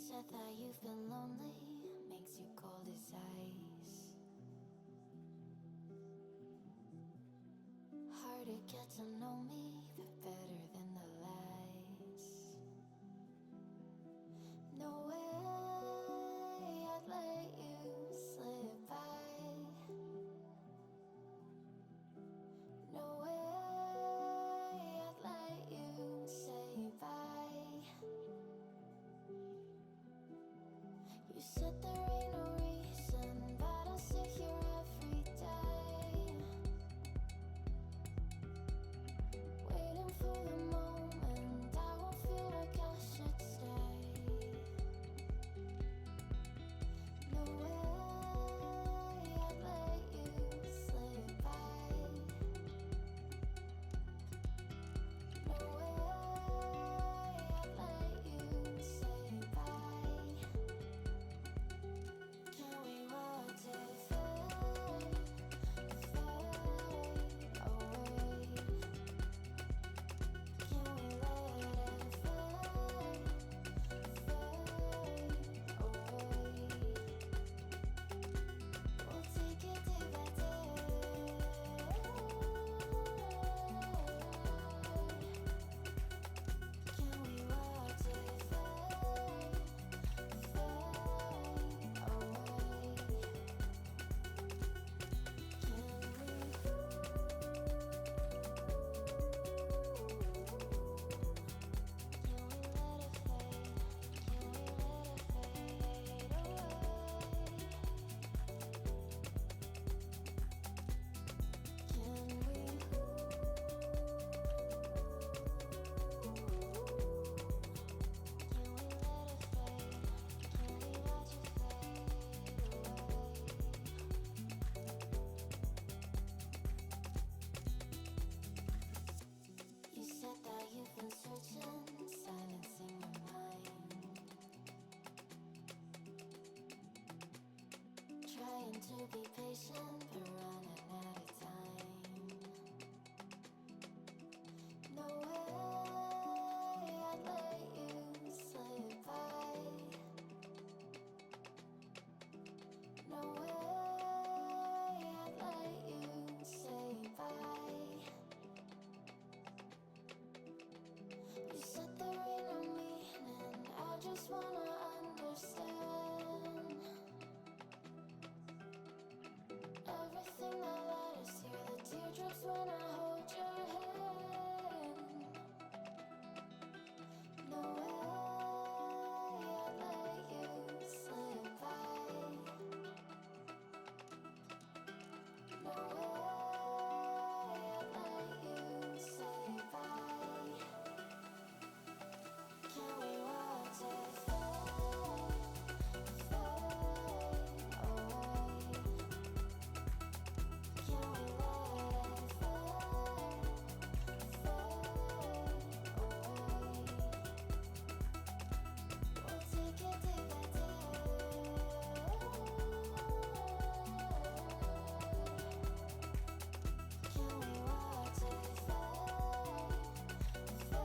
said that you've been lonely, makes you cold as ice. Hard to get to know me, but better than the lies. No way I'd let you slip by. No way I'd let you say bye. You said there ain't no reason, but I'll sit here every day, waiting for the moment I won't feel like I should stay. No way I'd let you slip by. No way I'd let you say bye. Can we watch it fade, fade away? Can we let it fade, fade away? We'll take it day by day. Can we watch it fade, fade away? You said that you've been searching, silencing your mind, trying to be patient, but running out of time. No way I'd let you slip by. No way I'd let you say bye. You said there ain't no meaning, I just wanna understand everything that led us here, the teardrops when I hold your hand. No way I'd let you slip by. No way I'd let you say bye. Can we watch it fade, fade away? Can we let it fade, fade away? We'll take it day by day. Can we watch it fade, fade away?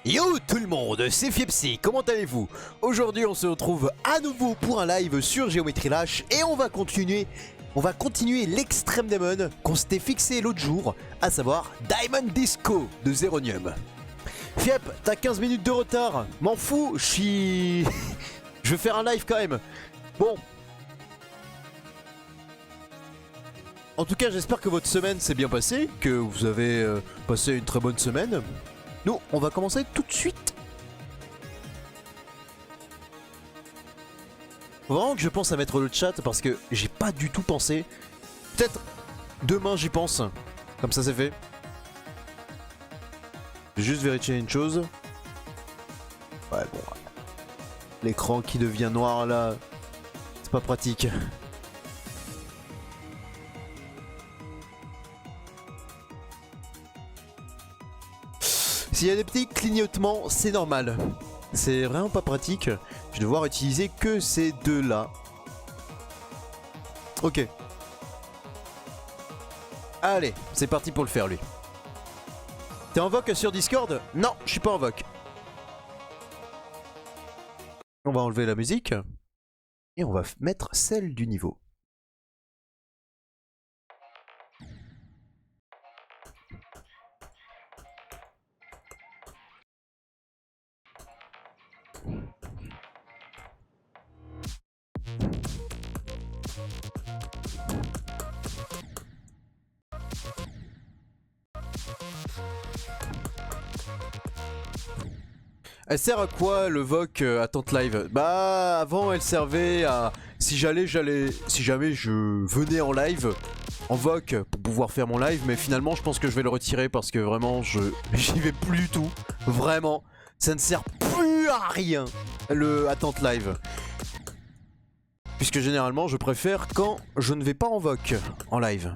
Yo tout le monde, c'est Fiepsi, comment allez-vous? Aujourd'hui on se retrouve à nouveau pour un live sur Geometry Dash et on va continuer l'extrême Diamond qu'on s'était fixé l'autre jour, à savoir Diamond Disco de Zeronium. Fiep, t'as 15 minutes de retard, m'en fous, je vais faire un live quand même. Bon. En tout cas j'espère que votre semaine s'est bien passée, que vous avez passé une très bonne semaine. Nous, on va commencer tout de suite. Faut vraiment que je pense à mettre le chat parce que j'ai pas du tout pensé. Peut-être demain j'y pense. Comme ça c'est fait. Je vais juste vérifier une chose. Ouais bon. L'écran qui devient noir là. C'est pas pratique. S'il y a des petits clignotements, c'est normal. C'est vraiment pas pratique. Je vais devoir utiliser que ces deux là. Ok. Allez, c'est parti pour le faire lui. T'es en voc sur Discord? Non, je suis pas en voc. On va enlever la musique. Et on va mettre celle du niveau. Elle sert à quoi le VOC attente live? Bah avant elle servait à si jamais je venais en live en VOC pour pouvoir faire mon live, mais finalement je pense que je vais le retirer parce que vraiment j'y vais plus du tout. Vraiment, ça ne sert plus à rien le attente live. Puisque généralement je préfère quand je ne vais pas en VOC en live.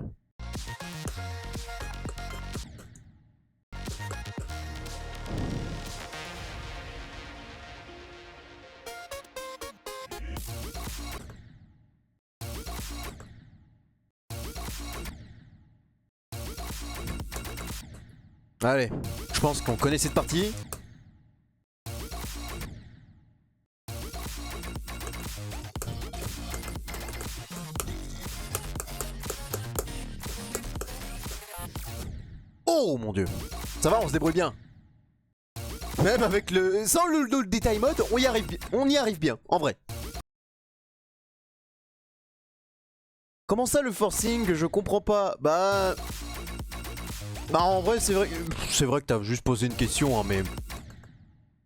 Allez, je pense qu'on connaît cette partie. Oh mon dieu. Ça va, on se débrouille bien. Même avec le... Sans le détail mode, on y arrive bien, en vrai. Comment ça le forcing? Je comprends pas. Bah en vrai c'est vrai que t'as juste posé une question hein, mais...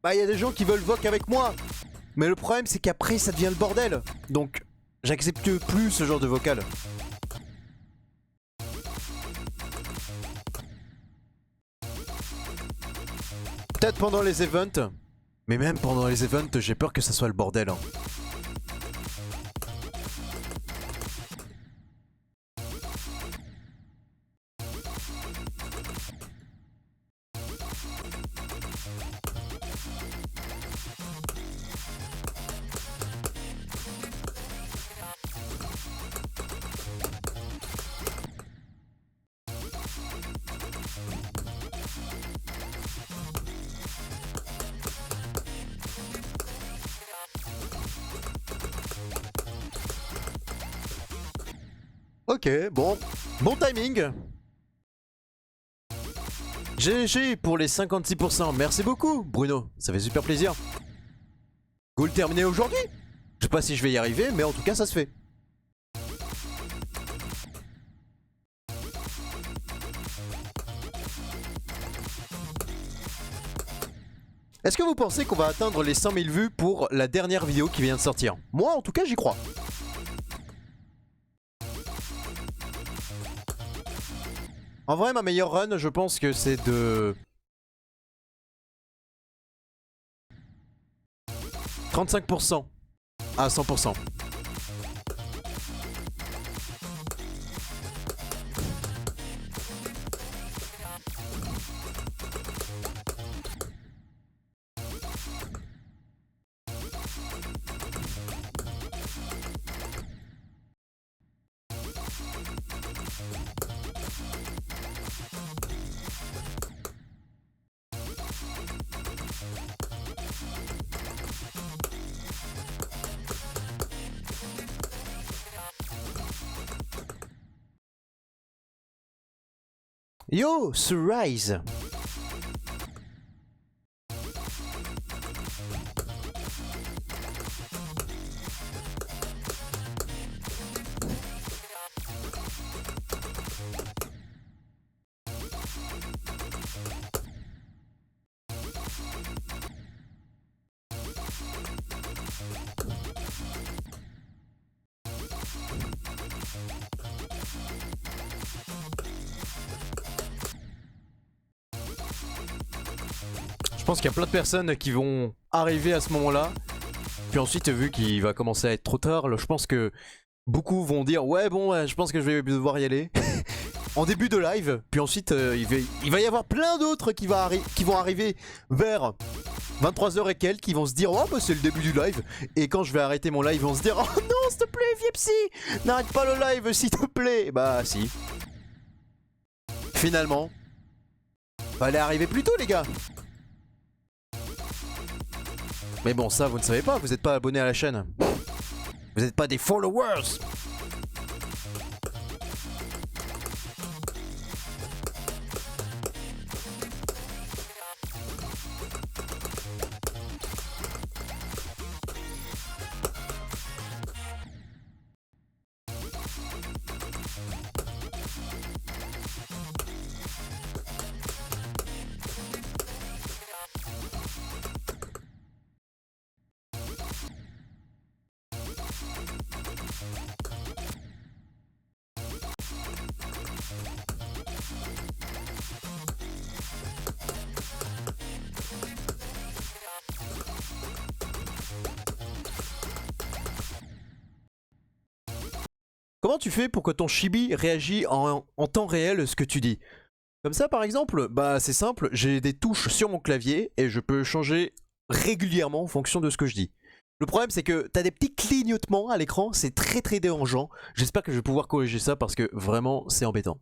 Bah il y a des gens qui veulent VOC avec moi. Mais le problème c'est qu'après ça devient le bordel. Donc j'accepte plus ce genre de vocal. Peut-être pendant les events. Mais même pendant les events j'ai peur que ça soit le bordel hein. Ok, bon timing. GG pour les 56%, merci beaucoup Bruno, ça fait super plaisir. Goal terminé aujourd'hui. Je sais pas si je vais y arriver, mais en tout cas ça se fait. Est-ce que vous pensez qu'on va atteindre les 100 000 vues pour la dernière vidéo qui vient de sortir? Moi en tout cas j'y crois. En vrai, ma meilleure run, je pense que c'est de 35% à 100%. Yo, Surrise. Je pense qu'il y a plein de personnes qui vont arriver à ce moment-là. Puis ensuite, vu qu'il va commencer à être trop tard, je pense que beaucoup vont dire ouais bon, je pense que je vais devoir y aller. En début de live. Puis ensuite, il va y avoir plein d'autres qui vont arriver vers 23h et quelques, qui vont se dire oh bah c'est le début du live. Et quand je vais arrêter mon live, ils vont se dire oh non s'il te plaît Fiepsi, n'arrête pas le live s'il te plaît. Bah si. Finalement, fallait arriver plus tôt les gars. Mais bon ça vous ne savez pas, vous n'êtes pas abonné à la chaîne. Vous n'êtes pas des followers. Comment tu fais pour que ton chibi réagisse en temps réel ce que tu dis? Comme ça par exemple, bah c'est simple, j'ai des touches sur mon clavier et je peux changer régulièrement en fonction de ce que je dis. Le problème c'est que t'as des petits clignotements à l'écran, c'est très dérangeant. J'espère que je vais pouvoir corriger ça parce que vraiment c'est embêtant.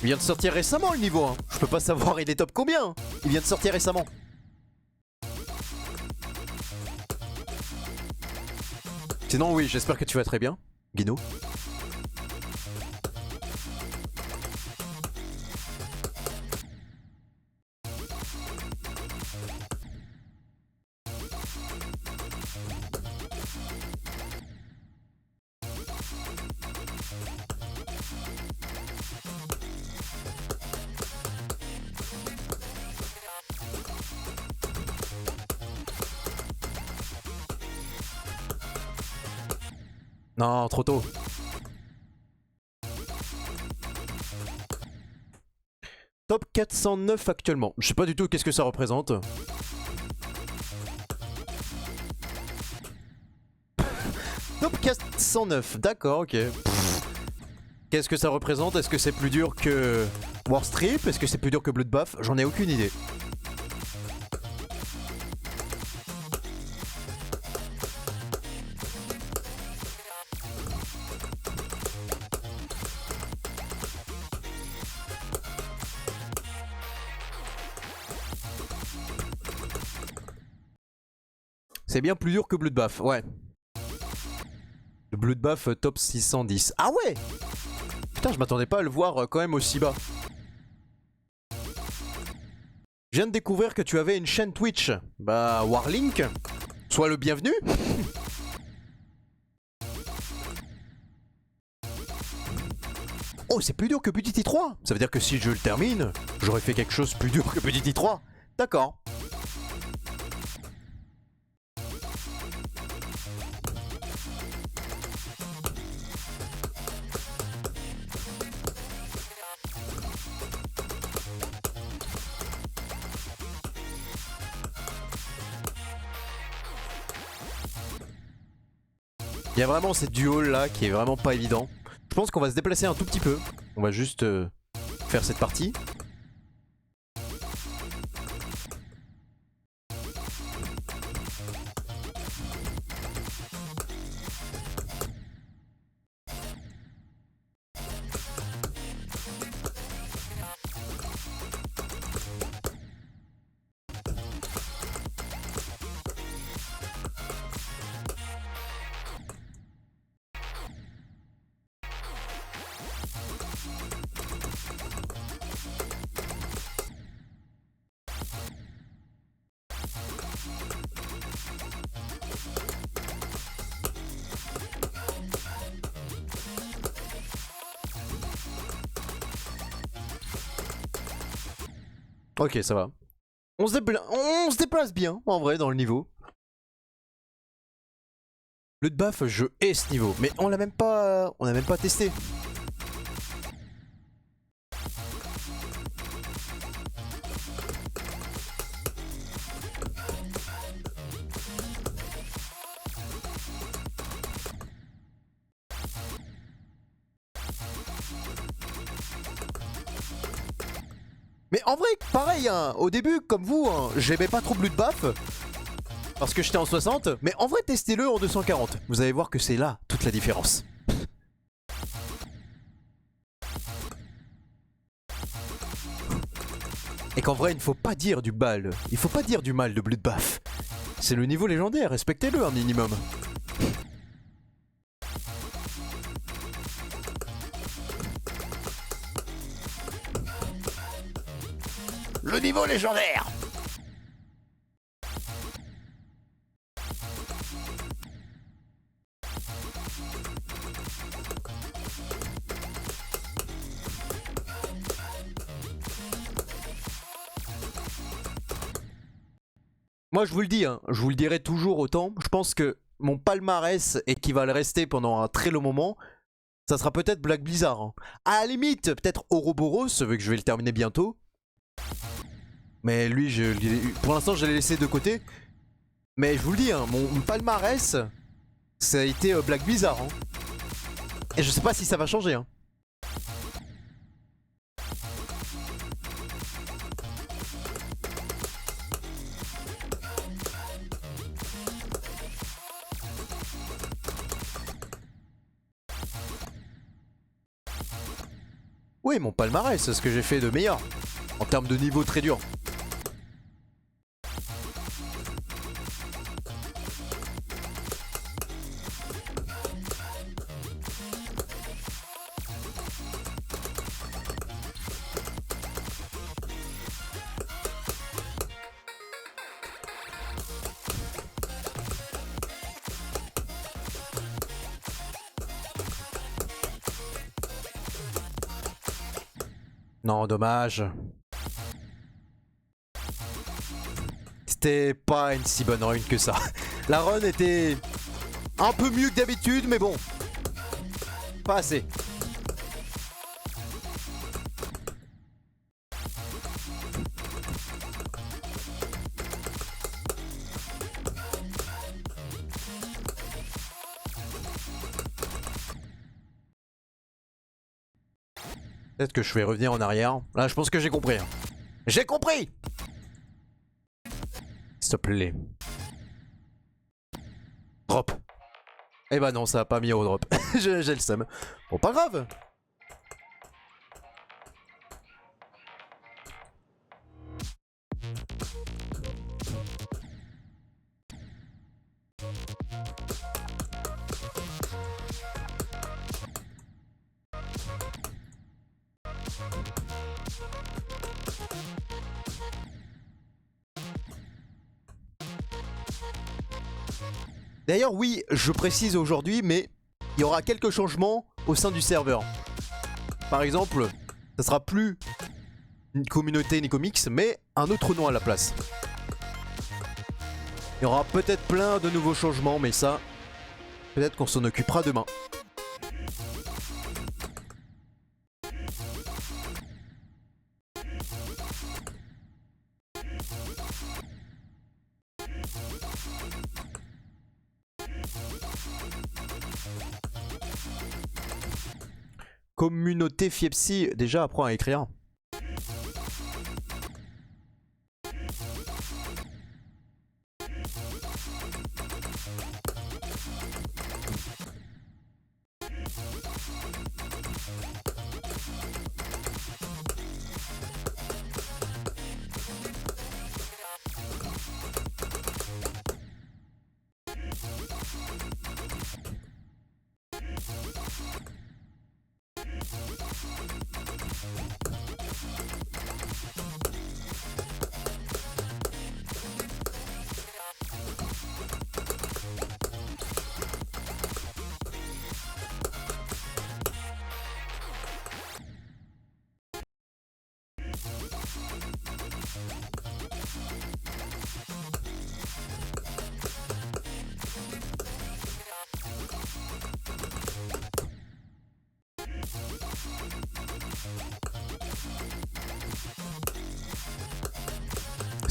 Il vient de sortir récemment le niveau 1. Je peux pas savoir il est top combien. Il vient de sortir récemment. Sinon oui, j'espère que tu vas très bien, Guino. Non, trop tôt. Top 409 actuellement. Je sais pas du tout qu'est-ce que ça représente. Top 409, d'accord, ok. Qu'est-ce que ça représente? Est-ce que c'est plus dur que Warstrip? Est-ce que c'est plus dur que Bloodbath? J'en ai aucune idée. C'est bien plus dur que Bloodbath, ouais. Le Bloodbath top 610. Ah ouais! Putain, je m'attendais pas à le voir quand même aussi bas. Je viens de découvrir que tu avais une chaîne Twitch. Bah, Warlink, sois le bienvenu. Oh, c'est plus dur que Petit I3. Ça veut dire que si je le termine, j'aurais fait quelque chose plus dur que Petit I3. D'accord. Il y a vraiment cette duo là qui est vraiment pas évident. Je pense qu'on va se déplacer un tout petit peu. On va juste faire cette partie. Ok, ça va. On se déplace bien, en vrai, dans le niveau. Bloodbath, je hais ce niveau, mais on l'a même pas testé. Mais en vrai, pareil, hein, au début, comme vous, hein, j'aimais pas trop Bloodbath. Parce que j'étais en 60, mais en vrai, testez-le en 240. Vous allez voir que c'est là toute la différence. Et qu'en vrai, il ne faut pas dire du mal. Il faut pas dire du mal de Bloodbath. C'est le niveau légendaire, respectez-le un minimum. Le niveau légendaire! Moi je vous le dis, hein, je vous le dirai toujours autant, je pense que mon palmarès et qui va le rester pendant un très long moment, ça sera peut-être Black Blizzard. Hein. À la limite, peut-être Ouroboros, vu que je vais le terminer bientôt. Mais lui, pour l'instant je l'ai laissé de côté. Mais je vous le dis, hein, mon palmarès, ça a été Black Blizzard. Hein. Et je sais pas si ça va changer. Hein. Oui, mon palmarès, c'est ce que j'ai fait de meilleur. En termes de niveau très dur. Non, dommage. C'était pas une si bonne run que ça. La run était un peu mieux que d'habitude, mais bon. Pas assez. Peut-être que je vais revenir en arrière. Là, je pense que j'ai compris. J'ai compris! S'il te plaît. Drop. Eh bah non, ça a pas mis au drop. J'ai le seum. Bon, pas grave. D'ailleurs, oui, je précise aujourd'hui, mais il y aura quelques changements au sein du serveur. Par exemple, ça sera plus une communauté Nicomix, mais un autre nom à la place. Il y aura peut-être plein de nouveaux changements, mais ça, peut-être qu'on s'en occupera demain. Communauté Fiepsi, déjà apprends à écrire.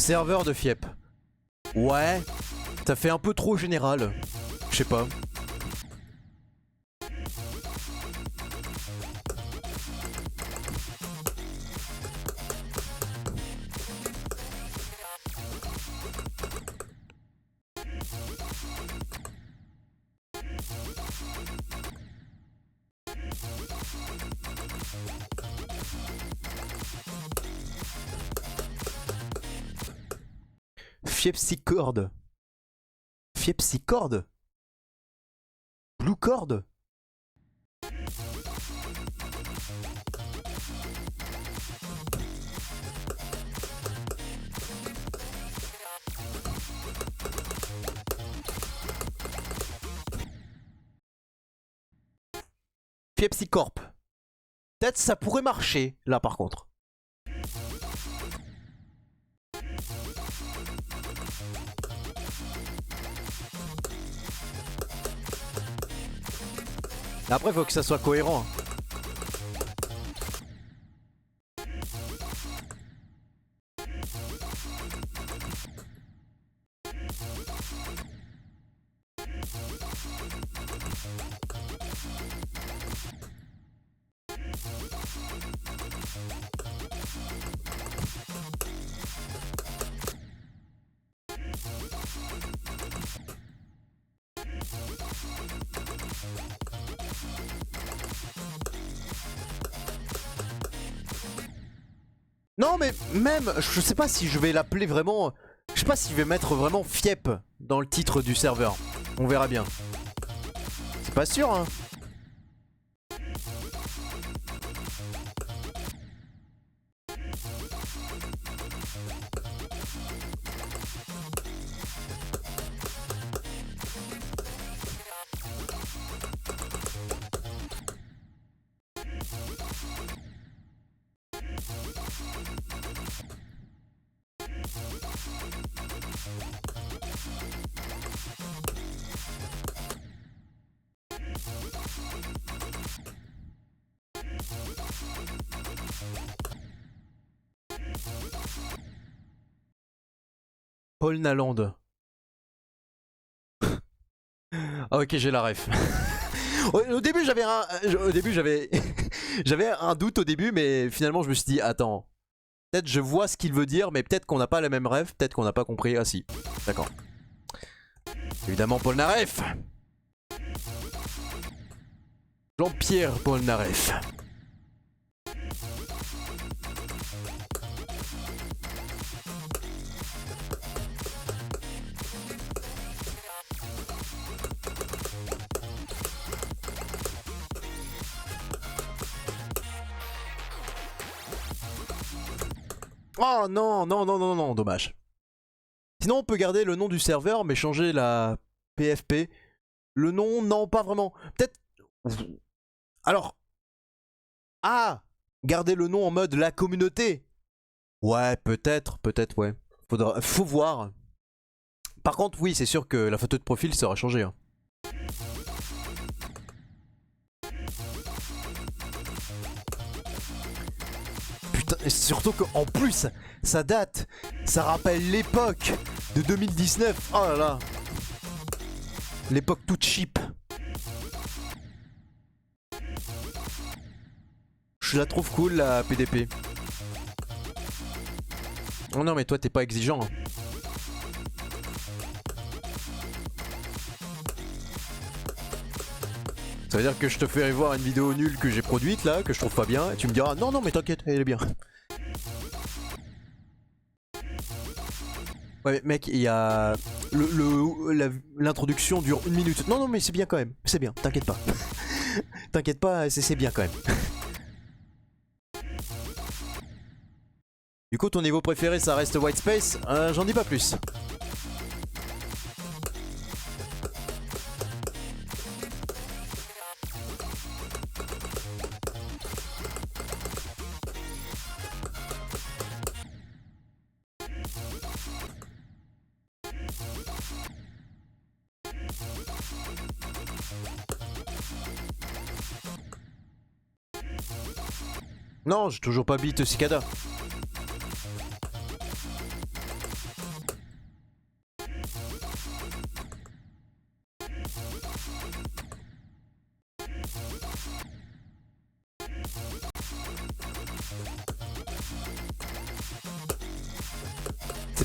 Serveur de Fiep. Ouais, ça fait un peu trop général. Je sais pas. Fiepsicord. Fiepsicord. Blue Cord. Fiepsicorp. Peut-être ça pourrait marcher là par contre. Après, faut que ça soit cohérent. Non mais même, je sais pas si je vais l'appeler vraiment... Je sais pas si je vais mettre vraiment Fiep dans le titre du serveur. On verra bien. C'est pas sûr hein. Paul Naland. Ah ok, j'ai la ref. Au début j'avais j'avais un doute au début, mais finalement je me suis dit attends, peut-être je vois ce qu'il veut dire, mais peut-être qu'on n'a pas la même ref, peut-être qu'on n'a pas compris. Ah si, d'accord. Évidemment Paul Naref. Jean-Pierre Paul Naref. Oh non, non, non, non, non, dommage. Sinon on peut garder le nom du serveur mais changer la PFP. Le nom, non, pas vraiment. Peut-être... Alors... Ah, garder le nom en mode la communauté. Ouais, peut-être, ouais. Faut voir. Par contre, oui, c'est sûr que la photo de profil sera changée. Hein. Putain, et surtout qu'en plus, ça date. Ça rappelle l'époque de 2019. Oh là là. L'époque toute cheap. Je la trouve cool la PDP. Oh non mais toi t'es pas exigeant. Hein. Ça veut dire que je te ferai voir une vidéo nulle que j'ai produite là, que je trouve pas bien, et tu me diras non non mais t'inquiète, elle est bien. Ouais mec, il y a... L'introduction dure 1 minute. Non non mais c'est bien quand même, c'est bien, t'inquiète pas. T'inquiète pas, c'est bien quand même. Du coup ton niveau préféré ça reste White Space, j'en dis pas plus. Non, j'ai toujours pas beat Cicada.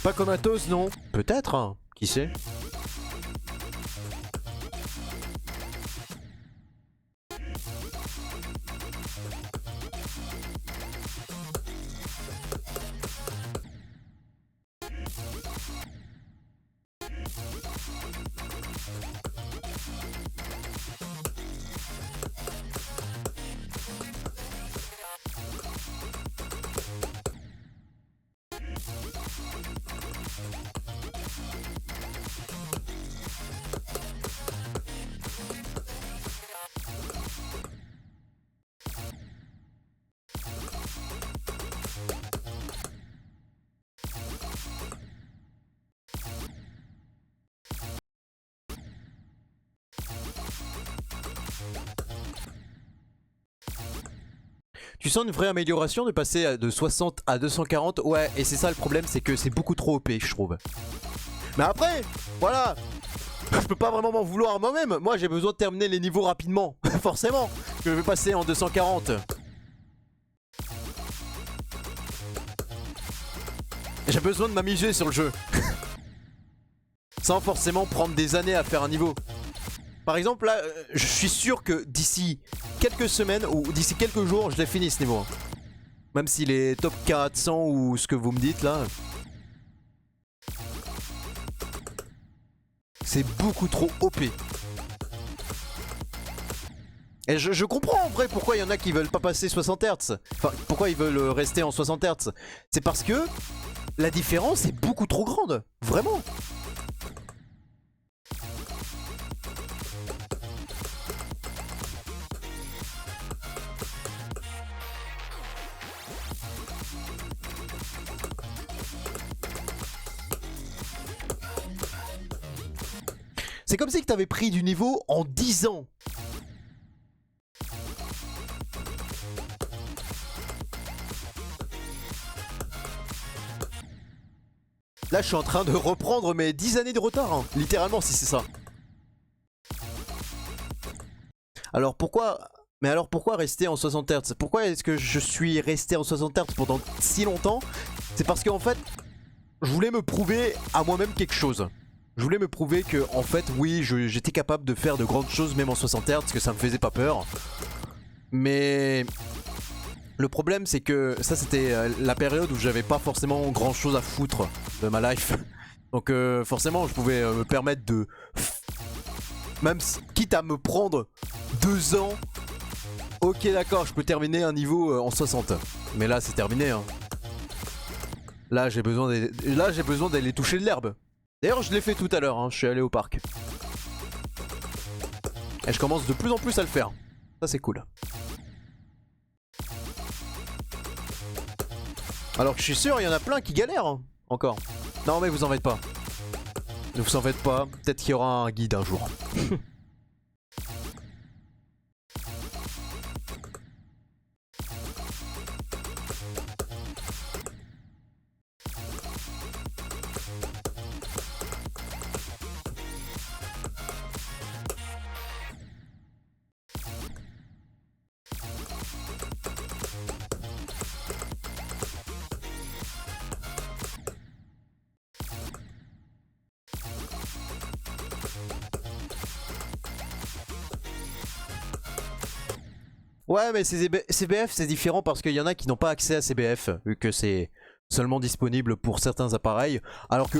C'est pas comatose, non? Peut-être, hein. Qui sait? Tu sens une vraie amélioration de passer de 60 à 240? Ouais, et c'est ça le problème, c'est que c'est beaucoup trop OP, je trouve. Mais après, voilà, je peux pas vraiment m'en vouloir moi-même. Moi, j'ai besoin de terminer les niveaux rapidement, forcément. Je vais passer en 240. J'ai besoin de m'amuser sur le jeu. Sans forcément prendre des années à faire un niveau. Par exemple, là, je suis sûr que d'ici quelques semaines ou d'ici quelques jours, je l'ai fini ce niveau. Même s'il est top 400 ou ce que vous me dites là. C'est beaucoup trop OP. Et je comprends en vrai pourquoi il y en a qui veulent pas passer 60 Hz. Enfin, pourquoi ils veulent rester en 60 Hz. C'est parce que la différence est beaucoup trop grande. Vraiment. C'est comme si tu avais pris du niveau en 10 ans. Là, je suis en train de reprendre mes 10 années de retard, hein. Littéralement, si c'est ça. Alors pourquoi... Mais alors pourquoi rester en 60 Hz? Pourquoi est-ce que je suis resté en 60 Hz pendant si longtemps? C'est parce qu'en fait, je voulais me prouver à moi-même quelque chose. Je voulais me prouver que, en fait, oui, j'étais capable de faire de grandes choses même en 60 Hz, que ça me faisait pas peur. Mais le problème, c'est que ça, c'était la période où j'avais pas forcément grand chose à foutre de ma life. Donc forcément, je pouvais me permettre de... Même quitte à me prendre 2 ans, ok d'accord, je peux terminer un niveau en 60. Mais là, c'est terminé, hein. Là, j'ai besoin d'aller toucher de l'herbe. D'ailleurs, je l'ai fait tout à l'heure, hein. Je suis allé au parc. Et je commence de plus en plus à le faire. Ça, c'est cool. Alors que je suis sûr, il y en a plein qui galèrent, hein, encore. Non, mais vous en faites pas. Ne vous en faites pas. Peut-être qu'il y aura un guide un jour. Ouais, mais CBF c'est différent parce qu'il y en a qui n'ont pas accès à CBF, vu que c'est seulement disponible pour certains appareils, alors que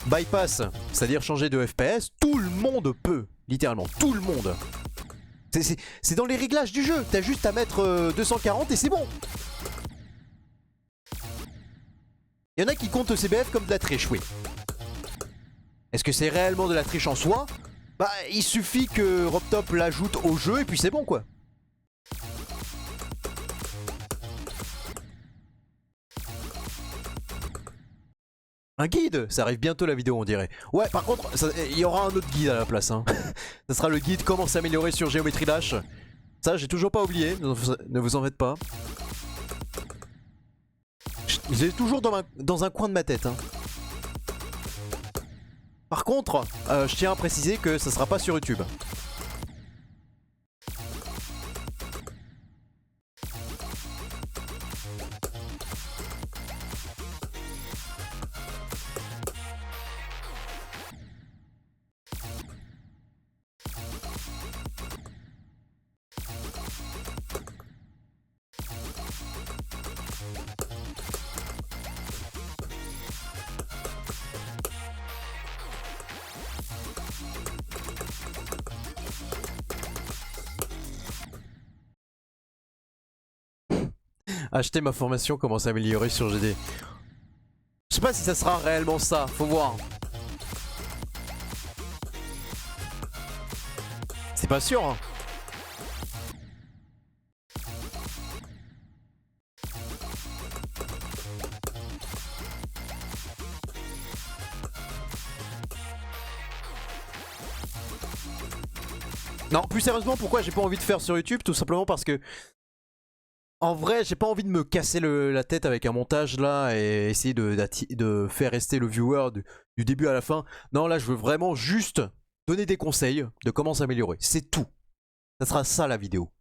bypass, c'est-à-dire changer de FPS, tout le monde peut, littéralement, tout le monde. C'est dans les réglages du jeu, t'as juste à mettre 240 et c'est bon. Il y en a qui comptent CBF comme de la triche, oui. Est-ce que c'est réellement de la triche en soi? Bah, il suffit que RobTop l'ajoute au jeu et puis c'est bon, quoi. Un guide, ça arrive bientôt la vidéo on dirait. Ouais par contre il y aura un autre guide à la place hein. Ça sera le guide comment s'améliorer sur Geometry Dash. Ça j'ai toujours pas oublié, ne vous en faites pas. J'ai toujours dans un coin de ma tête hein. Par contre je tiens à préciser que ça sera pas sur YouTube. Acheter ma formation, comment s'améliorer sur GD. Je sais pas si ça sera réellement ça, faut voir. C'est pas sûr hein. Non, plus sérieusement, pourquoi j'ai pas envie de faire sur YouTube? Tout simplement parce que en vrai, j'ai pas envie de me casser la tête avec un montage là et essayer de faire rester le viewer du début à la fin. Non, là, je veux vraiment juste donner des conseils de comment s'améliorer. C'est tout. Ça sera ça la vidéo.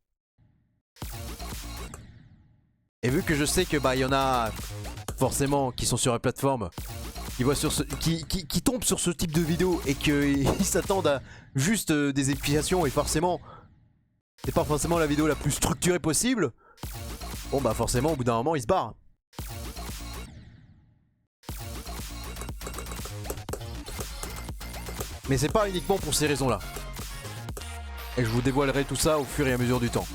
Et vu que je sais que bah il y en a forcément qui sont sur la plateforme, qui tombent sur ce type de vidéo et qu'ils s'attendent à juste des explications et forcément c'est pas forcément la vidéo la plus structurée possible. Bon bah forcément au bout d'un moment ils se barrent. Mais c'est pas uniquement pour ces raisons là. Et je vous dévoilerai tout ça au fur et à mesure du temps.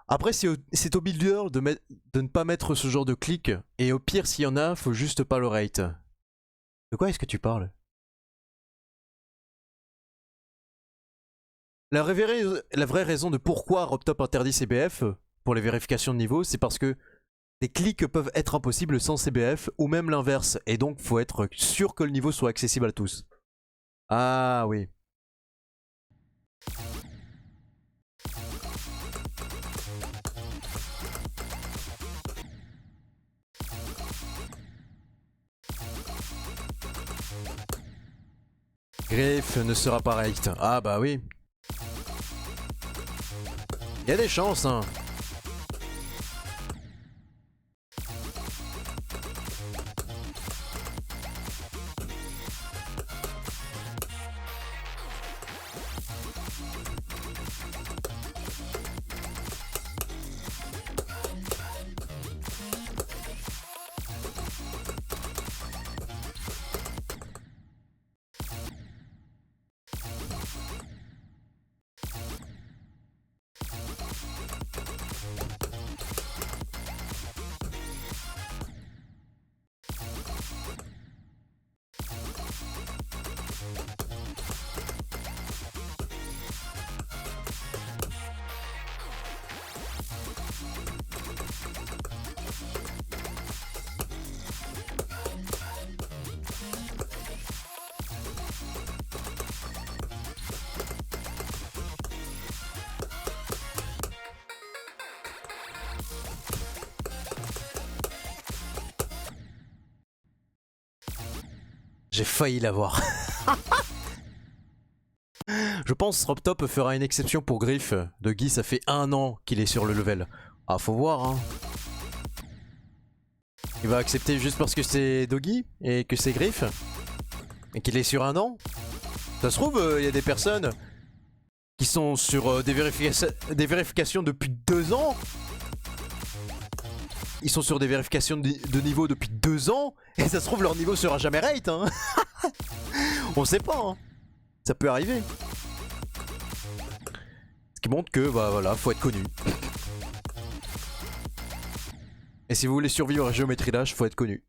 Après c'est au builder de ne pas mettre ce genre de clic. Et au pire s'il y en a, faut juste pas le rate. De quoi est-ce que tu parles? La vraie raison de pourquoi RobTop interdit CBF pour les vérifications de niveau, c'est parce que des clics peuvent être impossibles sans CBF ou même l'inverse. Et donc faut être sûr que le niveau soit accessible à tous. Ah oui. Griff ne sera pas rate. Ah bah oui. Il y a des chances hein. J'ai failli l'avoir. Je pense RobTop fera une exception pour Griff. Doggy, ça fait 1 an qu'il est sur le level. Ah, faut voir, hein. Il va accepter juste parce que c'est Doggy et que c'est Griff et qu'il est sur 1 an. Ça se trouve, il y a des personnes qui sont sur des vérifications depuis 2 ans. Ils sont sur des vérifications de niveau depuis 2 ans et ça se trouve leur niveau sera jamais rate hein. On sait pas hein. Ça peut arriver. Ce qui montre que bah voilà, faut être connu. Et si vous voulez survivre à Géométrie Dash, faut être connu.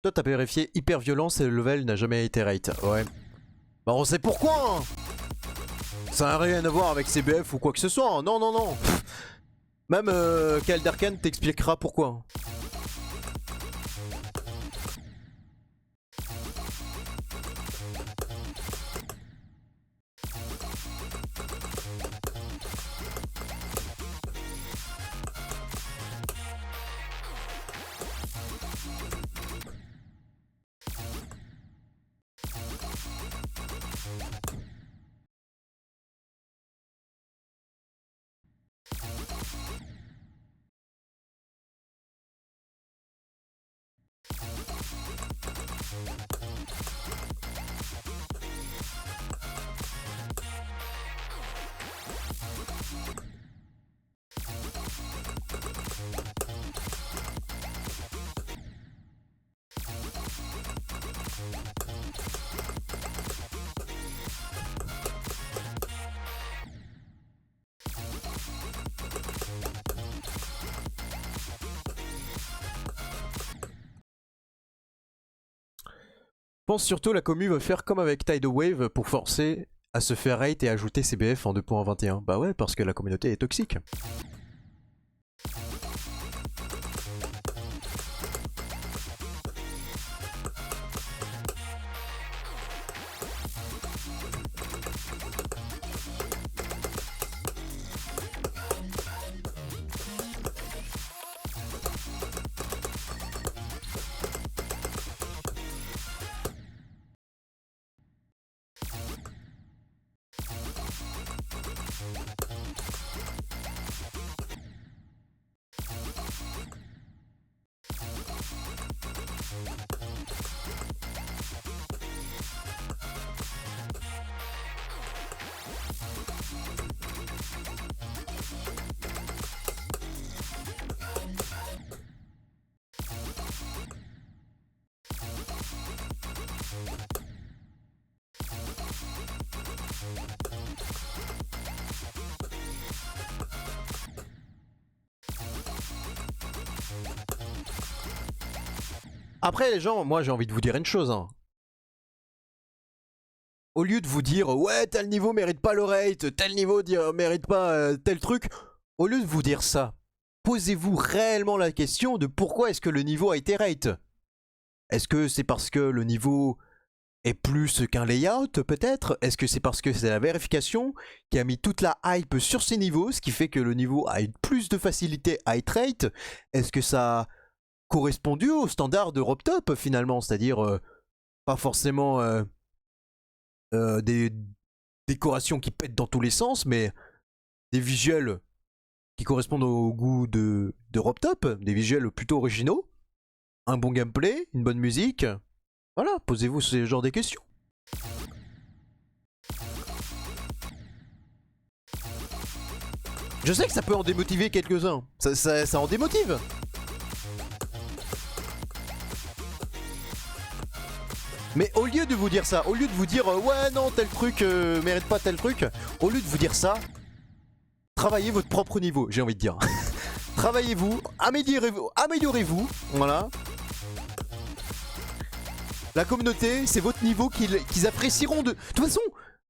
Toi t'as vérifié hyper violence et le level n'a jamais été rate. Ouais. Bah on sait pourquoi hein. Ça n'a rien à voir avec CBF ou quoi que ce soit. Hein. Non, non, non. Même Kyle Darkan t'expliquera pourquoi. Je pense surtout la commu va faire comme avec Tidal Wave pour forcer à se faire rate et ajouter CBF en 2.21. Bah ouais, parce que la communauté est toxique. Après les gens, moi j'ai envie de vous dire une chose. Hein. Au lieu de vous dire ouais tel niveau mérite pas le rate, tel niveau mérite pas tel truc, au lieu de vous dire ça, posez-vous réellement la question de pourquoi est-ce que le niveau a été rate. Est-ce que c'est parce que le niveau est plus qu'un layout peut-être? Est-ce que c'est parce que c'est la vérification qui a mis toute la hype sur ces niveaux, ce qui fait que le niveau a eu plus de facilité à être rate? Est-ce que ça a correspondu au standard de RobTop finalement, c'est-à-dire pas forcément des décorations qui pètent dans tous les sens, mais des visuels qui correspondent au goût de RobTop, des visuels plutôt originaux, un bon gameplay, une bonne musique. Voilà, posez-vous ce genre de questions. Je sais que ça peut en démotiver quelques-uns, ça en démotive. Mais au lieu de vous dire ça, au lieu de vous dire ouais non tel truc mérite pas tel truc, au lieu de vous dire ça, travaillez votre propre niveau, j'ai envie de dire. Travaillez-vous, améliorez-vous, voilà. La communauté, c'est votre niveau qu'ils apprécieront de... De toute façon,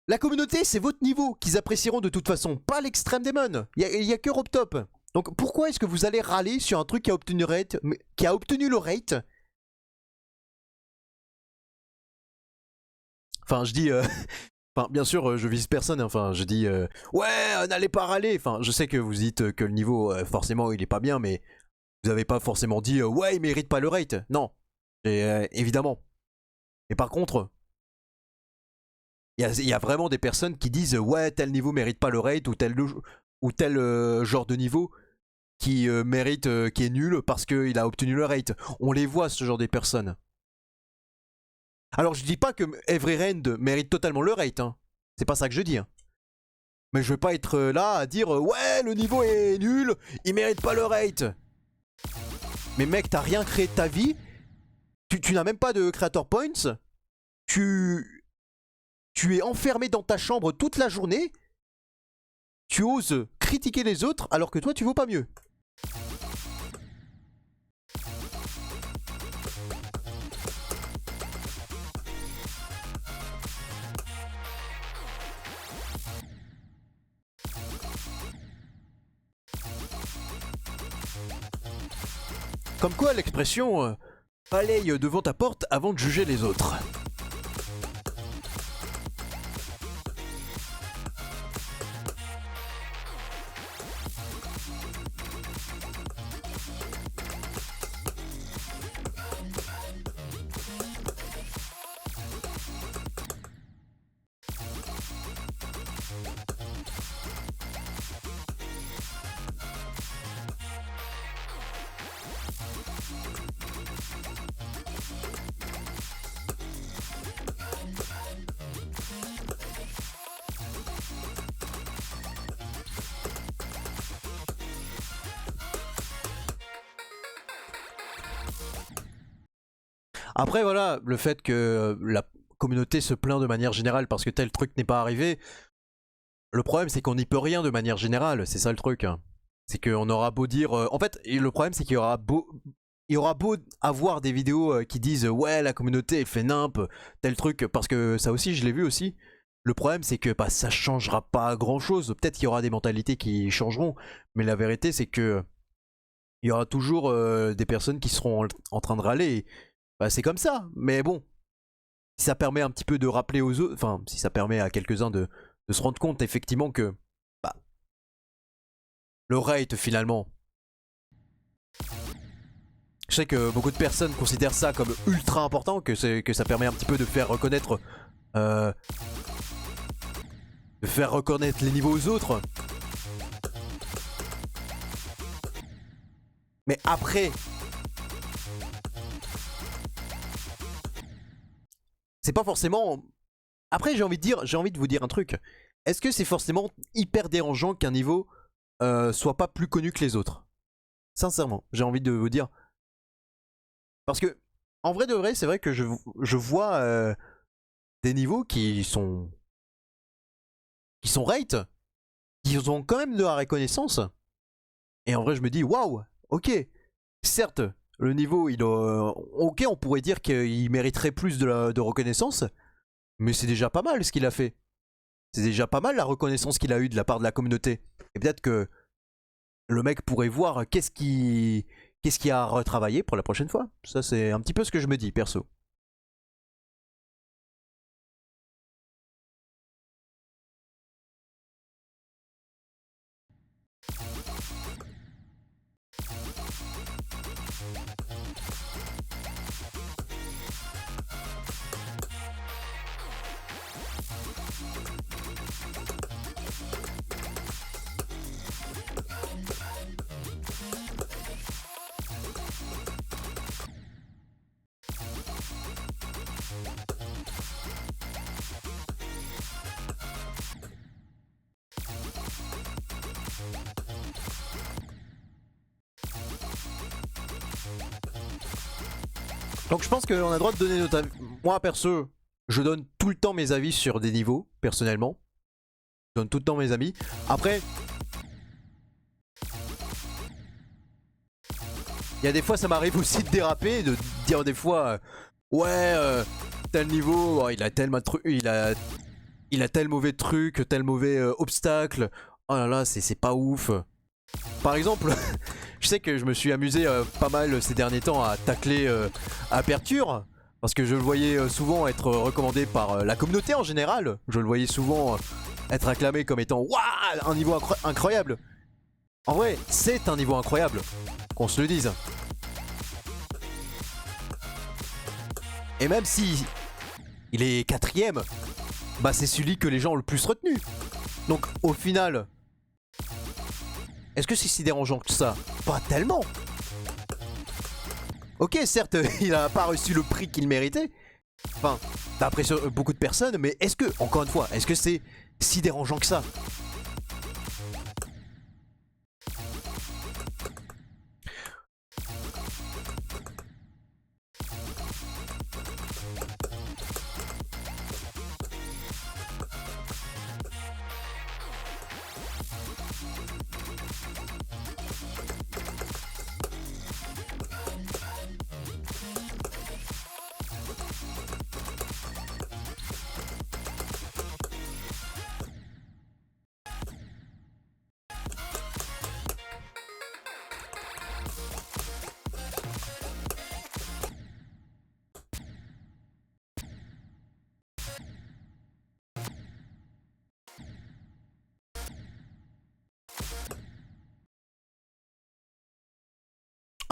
la communauté, c'est votre niveau qu'ils apprécieront de toute façon, pas l'extrême démon. Il y a que RobTop. Donc pourquoi est-ce que vous allez râler sur un truc qui a obtenu le rate? Enfin, je dis... Enfin, bien sûr, je vise personne. Enfin, je dis... ouais, n'allez pas râler. Enfin, je sais que vous dites que le niveau, forcément, il est pas bien, mais... Vous avez pas forcément dit... ouais, il mérite pas le rate. Non. Évidemment. Et par contre... Il y a vraiment des personnes qui disent... ouais, tel niveau mérite pas le rate, ou tel genre de niveau qui mérite... qui est nul parce qu'il a obtenu le rate. On les voit, ce genre de personnes. Alors je dis pas que Everyrend mérite totalement le rate, hein. C'est pas ça que je dis. Hein. Mais je vais pas être là à dire ouais le niveau est nul, il mérite pas le rate. Mais mec, t'as rien créé de ta vie, tu n'as même pas de creator points, tu es enfermé dans ta chambre toute la journée, tu oses critiquer les autres alors que toi tu vaux pas mieux. Comme quoi l'expression balaye devant ta porte avant de juger les autres. Après voilà, le fait que la communauté se plaint de manière générale parce que tel truc n'est pas arrivé, le problème c'est qu'on n'y peut rien de manière générale, c'est ça le truc. C'est qu'on aura beau dire... en fait, le problème c'est qu'il y aura beau avoir des vidéos qui disent ouais la communauté elle fait nimp, tel truc, parce que ça aussi je l'ai vu aussi. Le problème c'est que bah, ça changera pas grand chose, peut-être qu'il y aura des mentalités qui changeront, mais la vérité c'est que il y aura toujours des personnes qui seront en train de râler. Et, bah, c'est comme ça, mais bon, si ça permet un petit peu de rappeler aux autres, enfin si ça permet à quelques-uns de se rendre compte effectivement que bah, le rate finalement, je sais que beaucoup de personnes considèrent ça comme ultra important, que ça permet un petit peu de faire reconnaître les niveaux aux autres. Mais après, c'est pas forcément... Après j'ai envie de vous dire un truc. Est-ce que c'est forcément hyper dérangeant qu'un niveau soit pas plus connu que les autres? Sincèrement, j'ai envie de vous dire. Parce que, en vrai de vrai, c'est vrai que je vois des niveaux qui sont rate, qui ont quand même de la reconnaissance. Et en vrai, je me dis, waouh, ok, certes, le niveau, ok, on pourrait dire qu'il mériterait plus de reconnaissance, mais c'est déjà pas mal ce qu'il a fait. C'est déjà pas mal la reconnaissance qu'il a eue de la part de la communauté. Et peut-être que le mec pourrait voir qu'est-ce qu'il y a à retravailler pour la prochaine fois. Ça, c'est un petit peu ce que je me dis, perso. Donc je pense qu'on a le droit de donner notre avis. Moi perso, je donne tout le temps mes avis sur des niveaux, personnellement. Je donne tout le temps mes avis. Après, il y a des fois ça m'arrive aussi de déraper, de dire des fois ouais tel niveau, oh, il a tel mauvais truc, tel mauvais obstacle. Oh là là, c'est pas ouf. Par exemple, je sais que je me suis amusé pas mal ces derniers temps à tacler Aperture, parce que je le voyais souvent être recommandé par la communauté en général. Je le voyais souvent être acclamé comme étant waouh, un niveau incroyable. En vrai, c'est un niveau incroyable, qu'on se le dise. Et même si il est 4ème, bah c'est celui que les gens ont le plus retenu. Donc au final, est-ce que c'est si dérangeant que ça? Pas tellement. Ok, certes, il a pas reçu le prix qu'il méritait. Enfin, d'après beaucoup de personnes, mais est-ce que, encore une fois, est-ce que c'est si dérangeant que ça?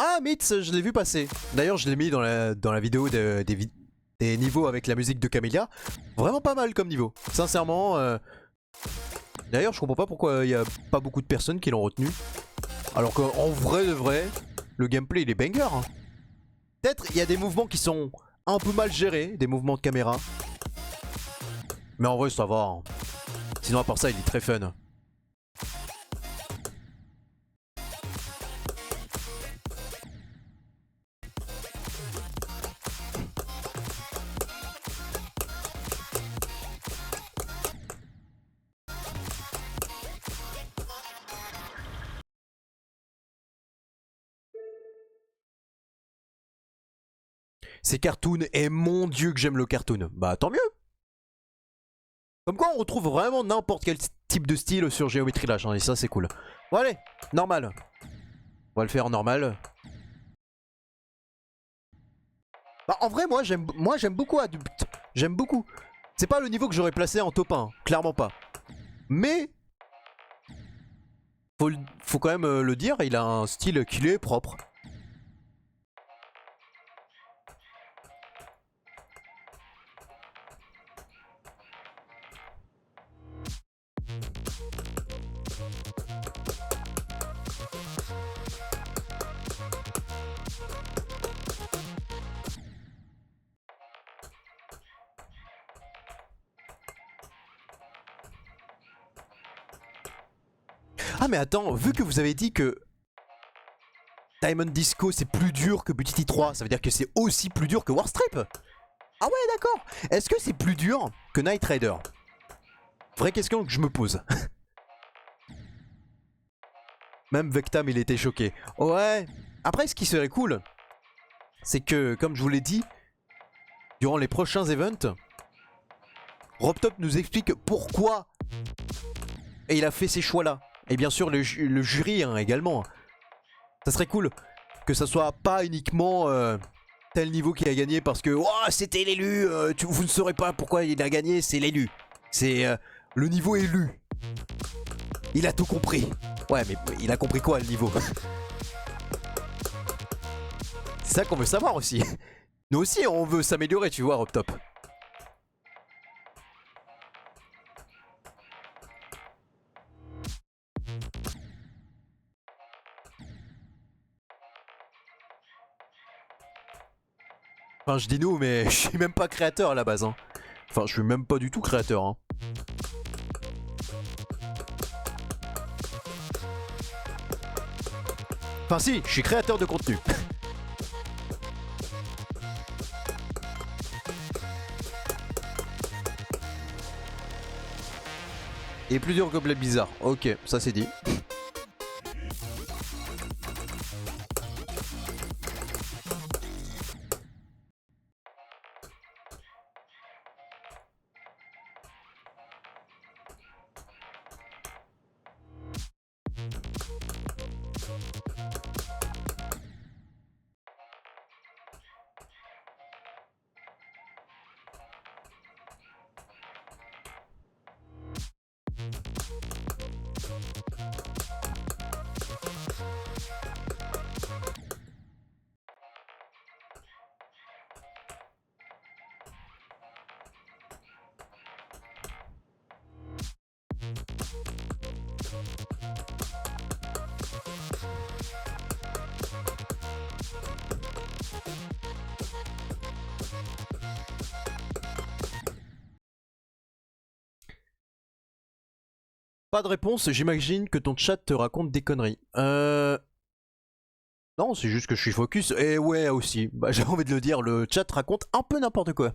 Ah, Myths, je l'ai vu passer. D'ailleurs, je l'ai mis dans la vidéo des niveaux avec la musique de Camélia. Vraiment pas mal comme niveau. Sincèrement. D'ailleurs, je comprends pas pourquoi il y a pas beaucoup de personnes qui l'ont retenu. Alors qu'en vrai de vrai, le gameplay il est banger. Hein. Peut-être il y a des mouvements qui sont un peu mal gérés, des mouvements de caméra. Mais en vrai, ça va. Hein. Sinon, à part ça, il est très fun. C'est cartoon et mon dieu que j'aime le cartoon. Bah tant mieux. Comme quoi on retrouve vraiment n'importe quel type de style sur Géométrie Dash hein, et ça c'est cool. Bon allez, normal. On va le faire en normal. Bah en vrai moi j'aime beaucoup Adulte. J'aime beaucoup. C'est pas le niveau que j'aurais placé en top 1, clairement pas. Mais faut quand même le dire, il a un style qui est propre. Ah mais attends, vu que vous avez dit que Diamond Disco c'est plus dur que Buddy 3, ça veut dire que c'est aussi plus dur que Warstrip. Ah ouais d'accord. Est-ce que c'est plus dur que Knight Rider? Vraie question que je me pose. Même Vectam il était choqué. Ouais. Après ce qui serait cool, c'est que comme je vous l'ai dit, durant les prochains events, Robtop nous explique pourquoi et il a fait ces choix là. Et bien sûr le jury hein, également. Ça serait cool que ça soit pas uniquement tel niveau qui a gagné parce que oh, c'était l'élu, vous ne saurez pas pourquoi il a gagné, c'est l'élu. C'est le niveau élu. Il a tout compris. Ouais mais il a compris quoi le niveau? C'est ça qu'on veut savoir aussi. Nous aussi on veut s'améliorer tu vois Robtop. Enfin je dis nous mais je suis même pas créateur à la base hein. Enfin je suis même pas du tout créateur hein. Enfin si, je suis créateur de contenu. Et plus dur que Blade Bizarre. Ok, ça c'est dit. Pas de réponse, j'imagine que ton chat te raconte des conneries. Non, c'est juste que je suis focus. Et ouais, aussi. Bah, j'ai envie de le dire, le chat raconte un peu n'importe quoi.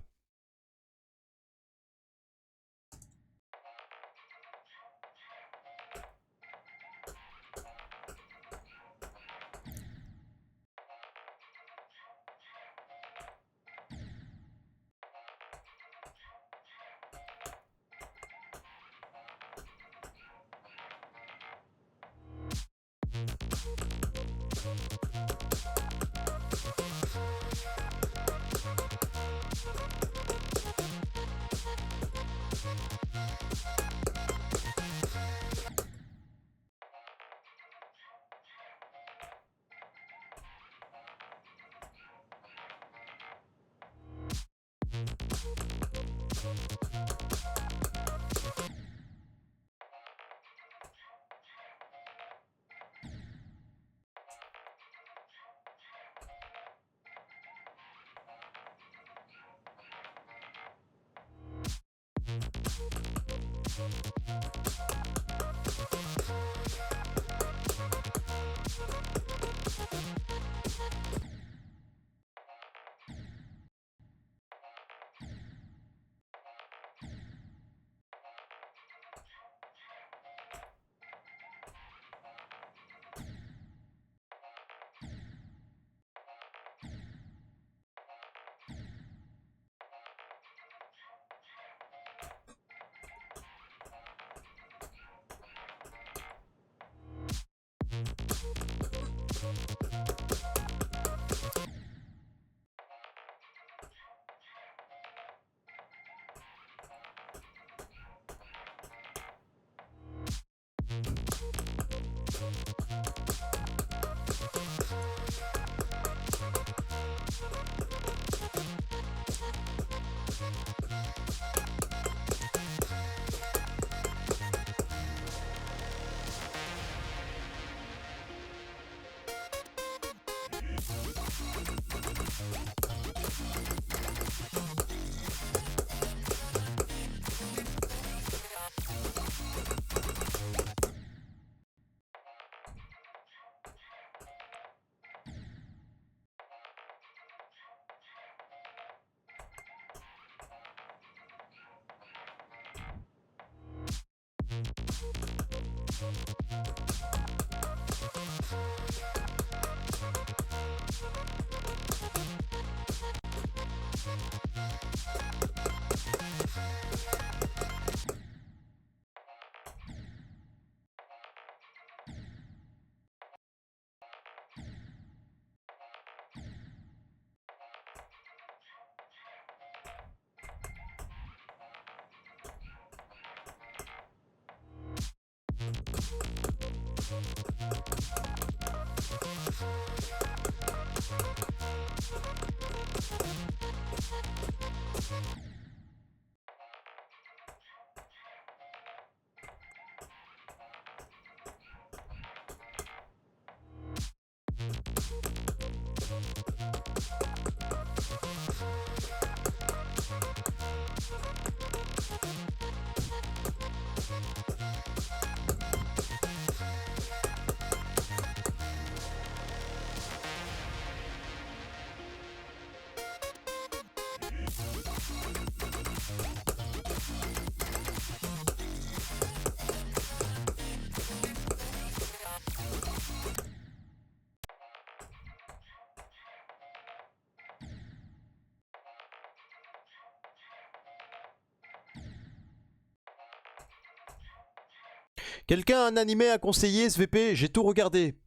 Quelqu'un a un animé à conseiller, SVP? J'ai tout regardé.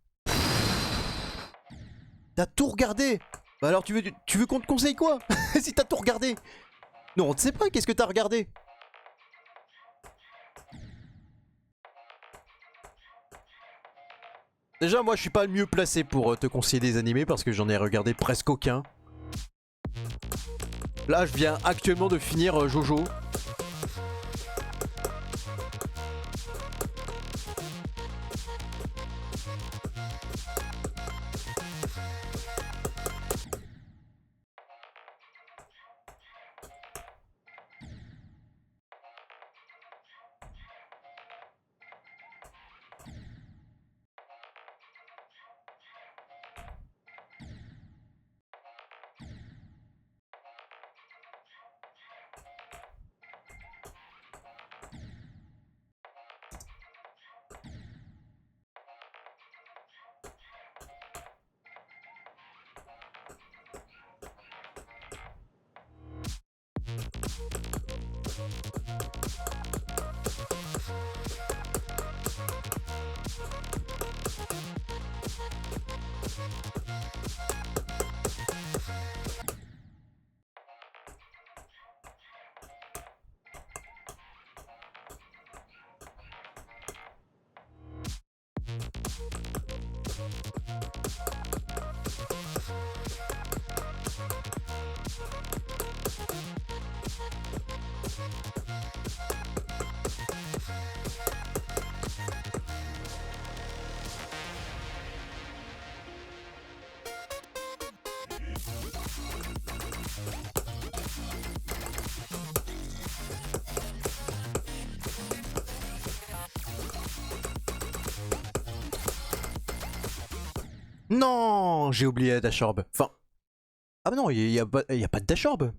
T'as tout regardé? Bah alors tu veux qu'on te conseille quoi? Si t'as tout regardé? Non, on ne sait pas, qu'est-ce que t'as regardé? Déjà, moi je suis pas le mieux placé pour te conseiller des animés parce que j'en ai regardé presque aucun. Là, je viens actuellement de finir Jojo. Non, j'ai oublié la dash orb. Enfin... Ah bah non, il y a pas de dash orb.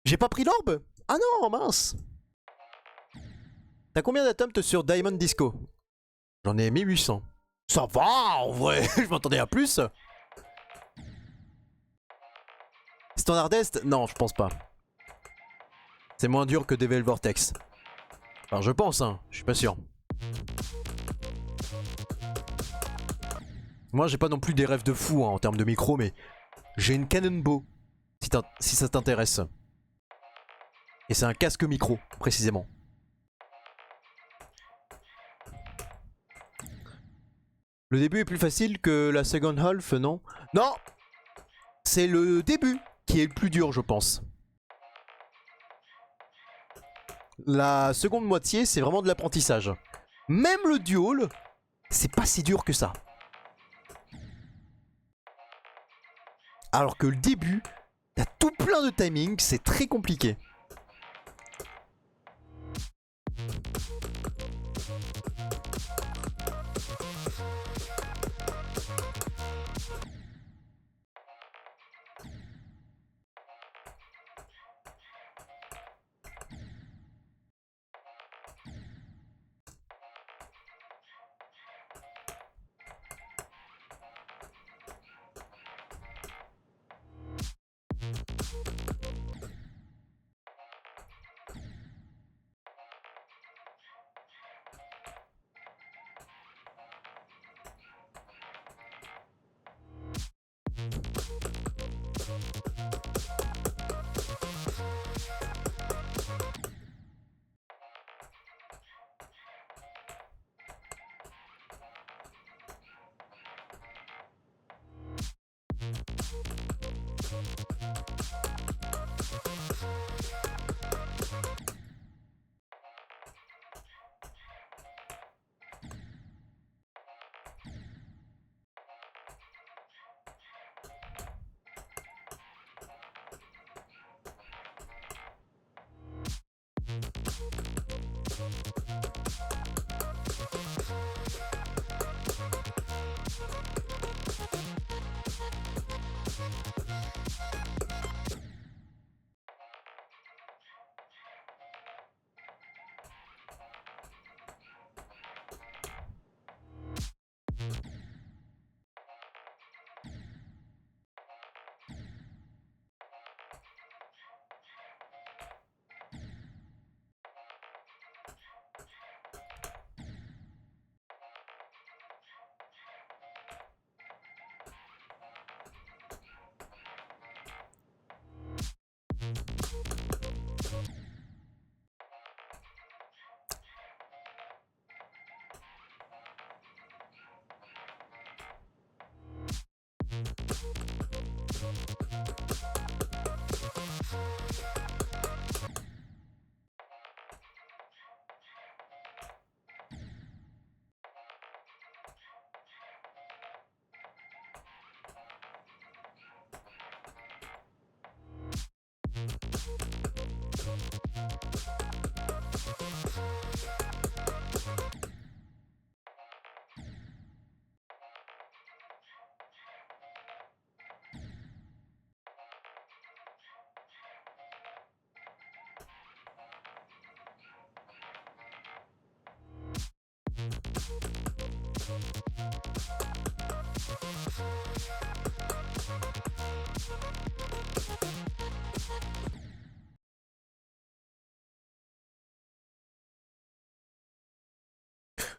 J'ai pas pris l'orbe. Ah non, mince. T'as combien d'atomes sur Diamond Disco? J'en ai 1800. Ça va, en vrai. Je m'attendais à plus. Standardest? Non, je pense pas. C'est moins dur que Devil Vortex. Enfin, je pense, hein. Je suis pas sûr. Moi, j'ai pas non plus des rêves de fou hein, en termes de micro, mais j'ai une Cannonball, si ça t'intéresse. Et c'est un casque micro, précisément. Le début est plus facile que la second half, non? Non! C'est le début qui est le plus dur, je pense. La seconde moitié, c'est vraiment de l'apprentissage. Même le duel, c'est pas si dur que ça. Alors que le début, t'as tout plein de timing, c'est très compliqué.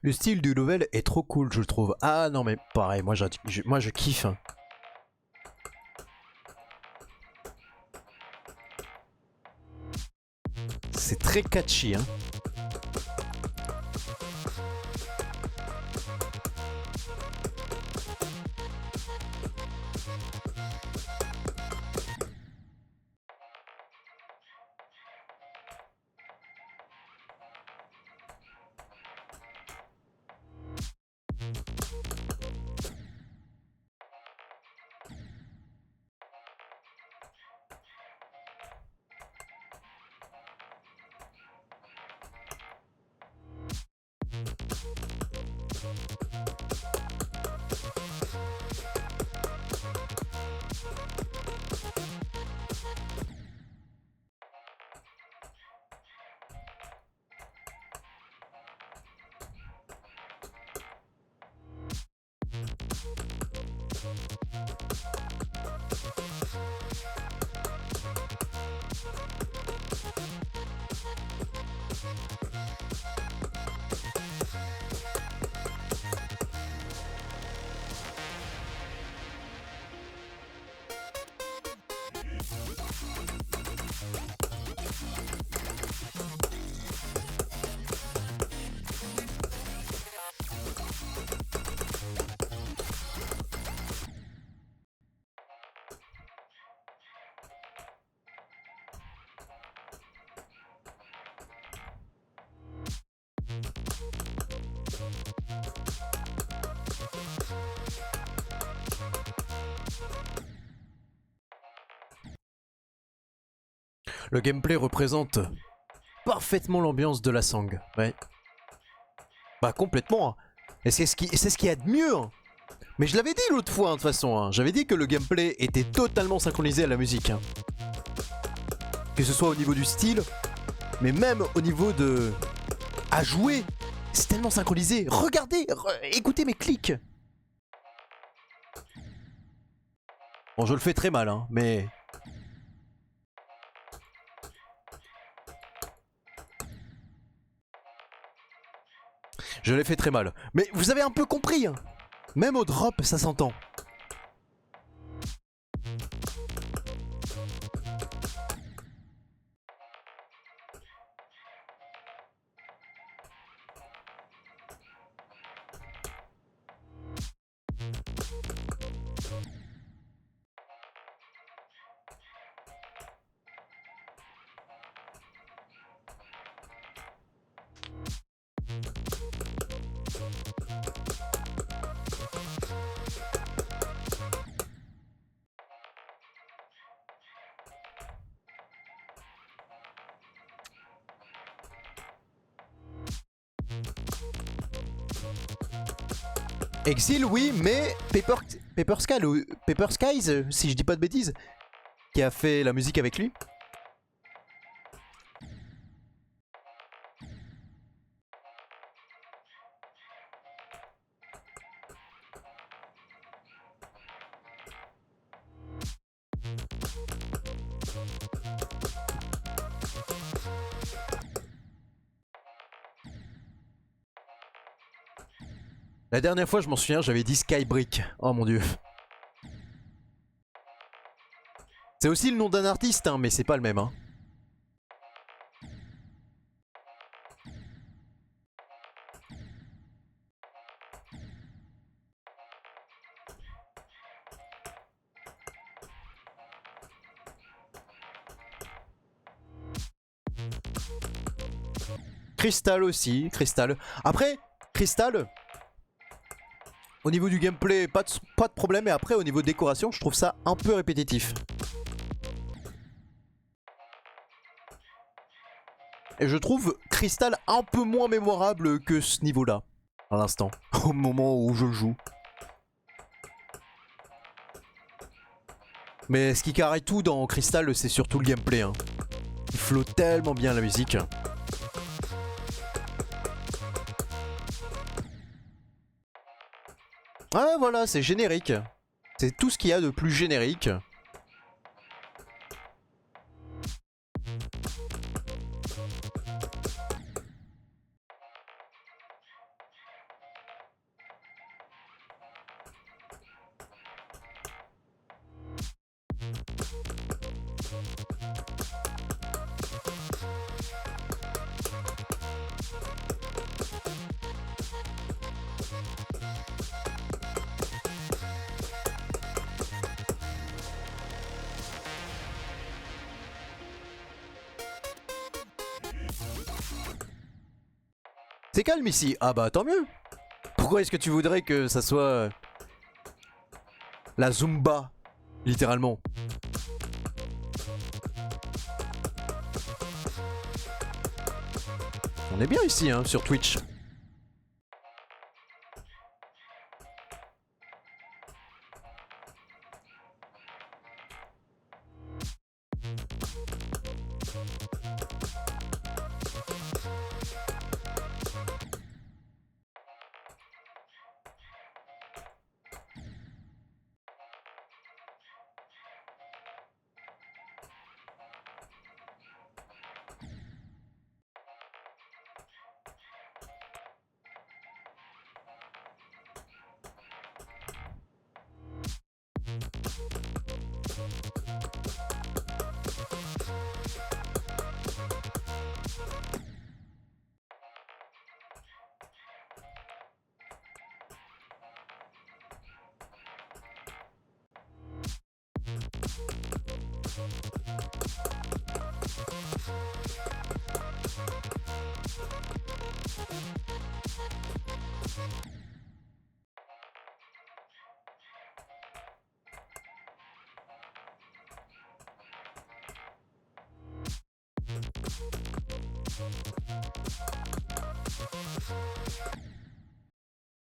Le style du level est trop cool, je trouve. Ah non mais pareil, moi je kiffe. C'est très catchy, hein. Le gameplay représente parfaitement l'ambiance de la Sang. Ouais. Bah complètement. Et c'est ce qu'il y a de mieux. Mais je l'avais dit l'autre fois, de toute façon. J'avais dit que le gameplay était totalement synchronisé à la musique. Que ce soit au niveau du style, mais même au niveau de... à jouer. C'est tellement synchronisé. Regardez, écoutez mes clics. Bon, je le fais très mal, mais... Je l'ai fait très mal. Mais vous avez un peu compris. Même au drop, ça s'entend. Exil, oui, mais Paper Skies, si je dis pas de bêtises, qui a fait la musique avec lui. La dernière fois, je m'en souviens, j'avais dit Skybrick. Oh mon dieu. C'est aussi le nom d'un artiste, mais c'est pas le même. Crystal aussi, Crystal. Après, Crystal, au niveau du gameplay, pas de problème. Et après, au niveau de décoration, je trouve ça un peu répétitif. Et je trouve Crystal un peu moins mémorable que ce niveau-là, à l'instant, au moment où je joue. Mais ce qui carré tout dans Crystal, c'est surtout le gameplay. Il flotte tellement bien la musique. Ah voilà, c'est générique. C'est tout ce qu'il y a de plus générique. C'est calme ici. Ah bah tant mieux. Pourquoi est-ce que tu voudrais que ça soit la Zumba, littéralement? On est bien ici, sur Twitch.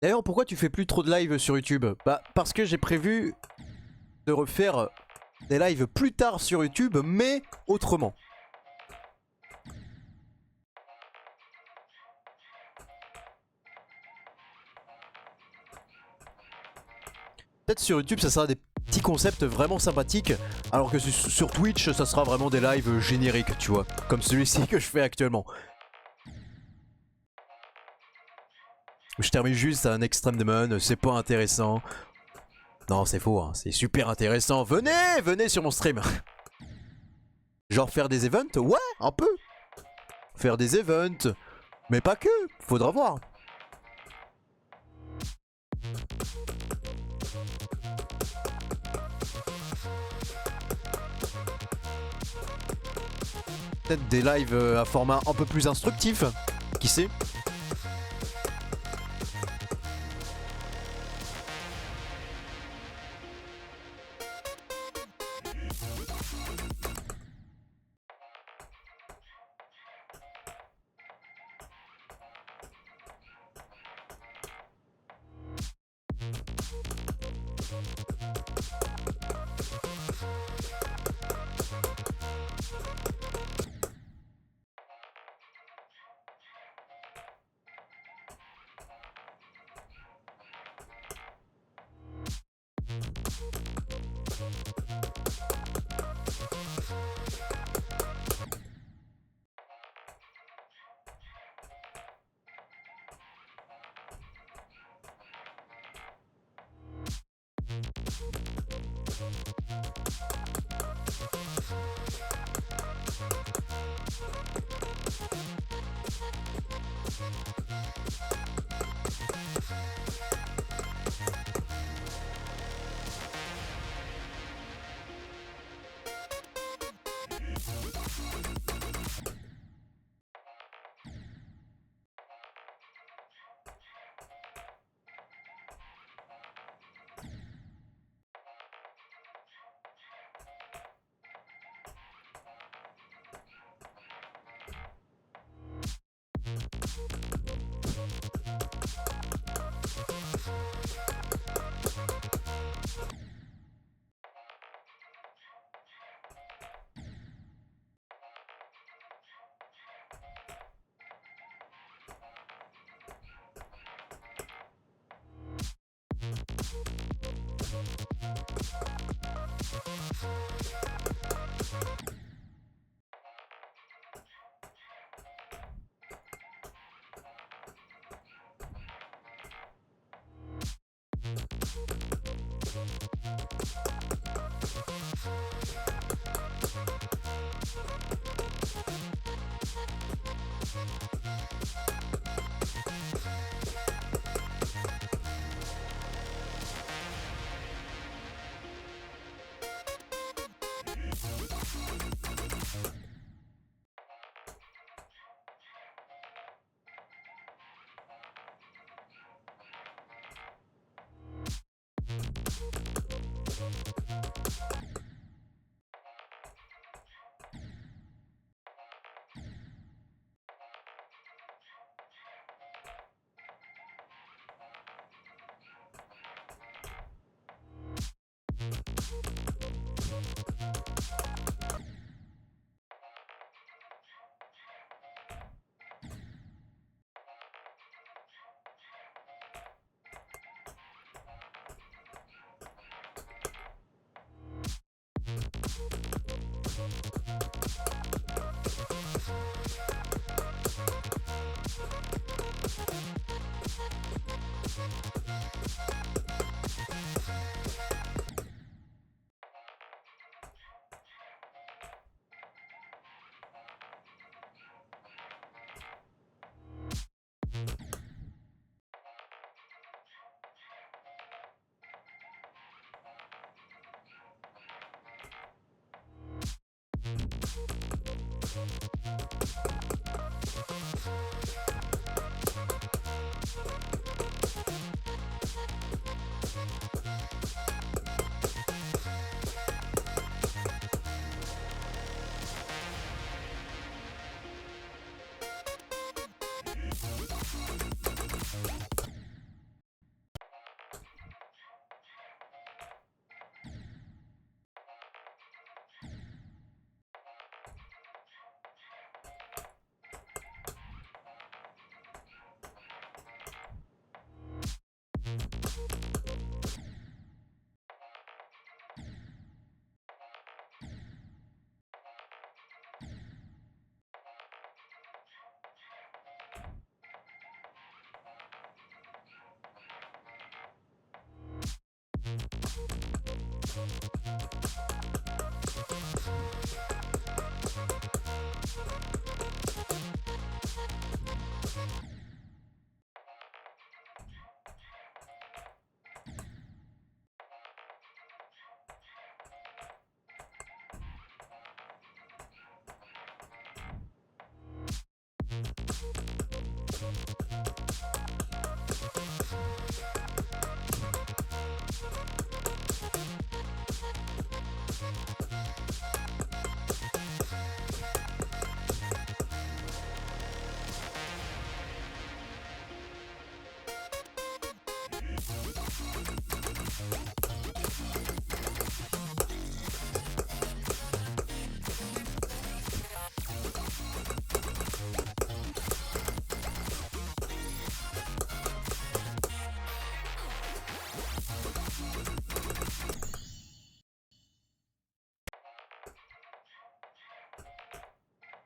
D'ailleurs, pourquoi tu fais plus trop de live sur YouTube? Bah, parce que j'ai prévu de refaire des lives plus tard sur YouTube, mais autrement. Peut-être sur YouTube, ça sera des petits concepts vraiment sympathiques, alors que sur Twitch, ça sera vraiment des lives génériques, tu vois, comme celui-ci que je fais actuellement. Je termine juste à un Extreme Demon, c'est pas intéressant. Non, c'est faux, hein. C'est super intéressant. Venez, venez sur mon stream. Genre faire des events? Ouais, un peu. Faire des events, mais pas que, faudra voir. Peut-être des lives à format un peu plus instructif, qui sait?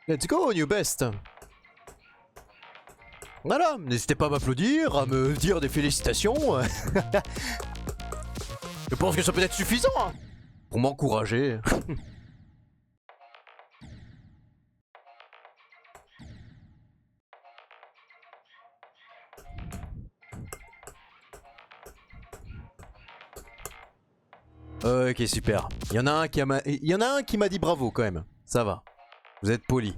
Let's go, New Best. Voilà, n'hésitez pas à m'applaudir, à me dire des félicitations. Je pense que ça peut être suffisant hein, pour m'encourager. Ok, super. Il y en a un qui m'a dit bravo quand même. Ça va. Vous êtes poli.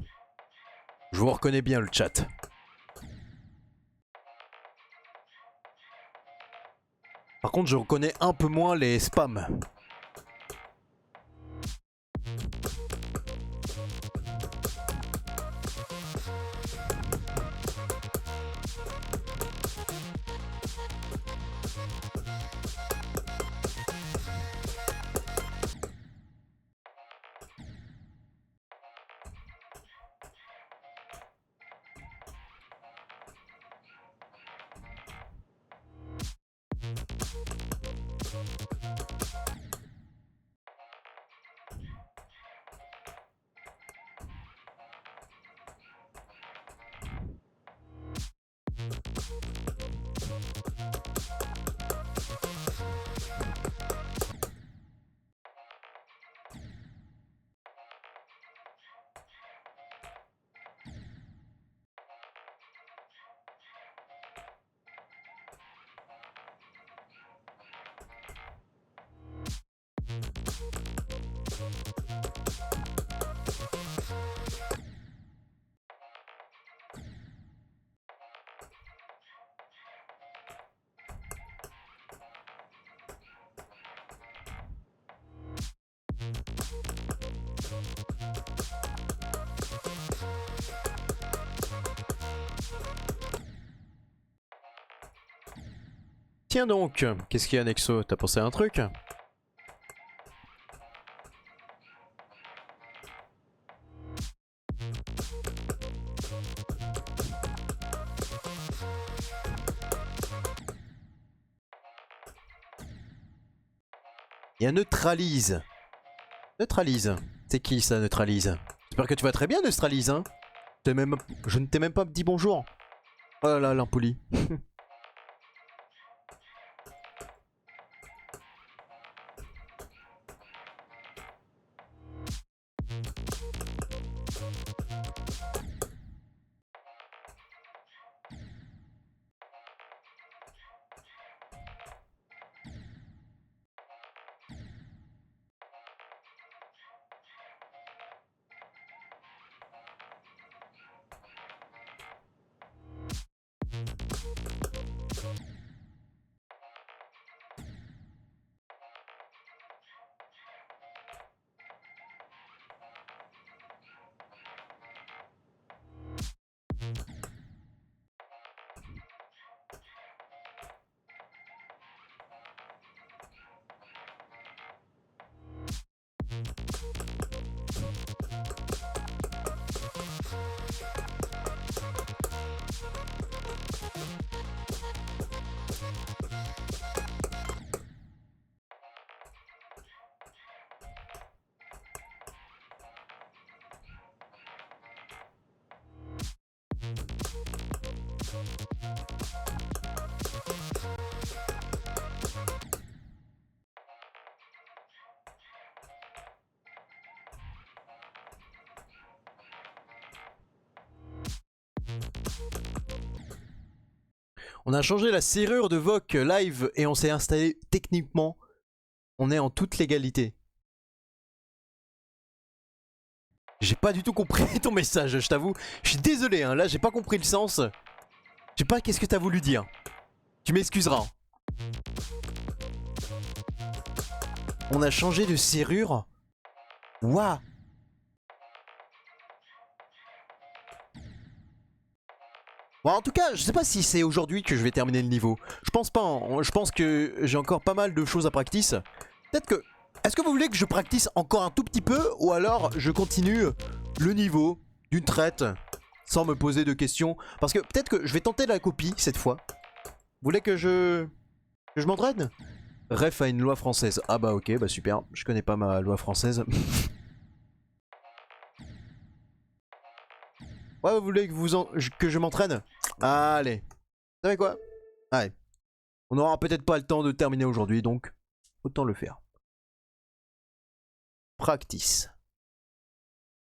Je vous reconnais bien le chat. Par contre, je reconnais un peu moins les spams. Tiens donc, qu'est-ce qu'il y a Nexo? T'as pensé à un truc? Il y a Neutralise. Neutralise. C'est qui ça, Neutralise? J'espère que tu vas très bien, Neutralise, hein? Je ne t'ai même pas dit bonjour. Oh là là, l'impoli. On a changé la serrure de VOC live et on s'est installé techniquement. On est en toute légalité. J'ai pas du tout compris ton message, je t'avoue. Je suis désolé, hein, là j'ai pas compris le sens. Je sais pas qu'est-ce que t'as voulu dire. Tu m'excuseras. On a changé de serrure. Waouh. Bon, en tout cas, je sais pas si c'est aujourd'hui que je vais terminer le niveau. Je pense pas, hein. Je pense que j'ai encore pas mal de choses à practice. Peut-être que... Est-ce que vous voulez que je practice encore un tout petit peu ou alors je continue le niveau d'une traite sans me poser de questions? Parce que peut-être que je vais tenter la copie cette fois. Vous voulez que je m'entraîne? Ref à une loi française. Ah bah ok, bah super. Je connais pas ma loi française. Ouais, vous voulez que je m'entraîne? Allez. Vous savez quoi? Allez. On n'aura peut-être pas le temps de terminer aujourd'hui, donc autant le faire. Practice.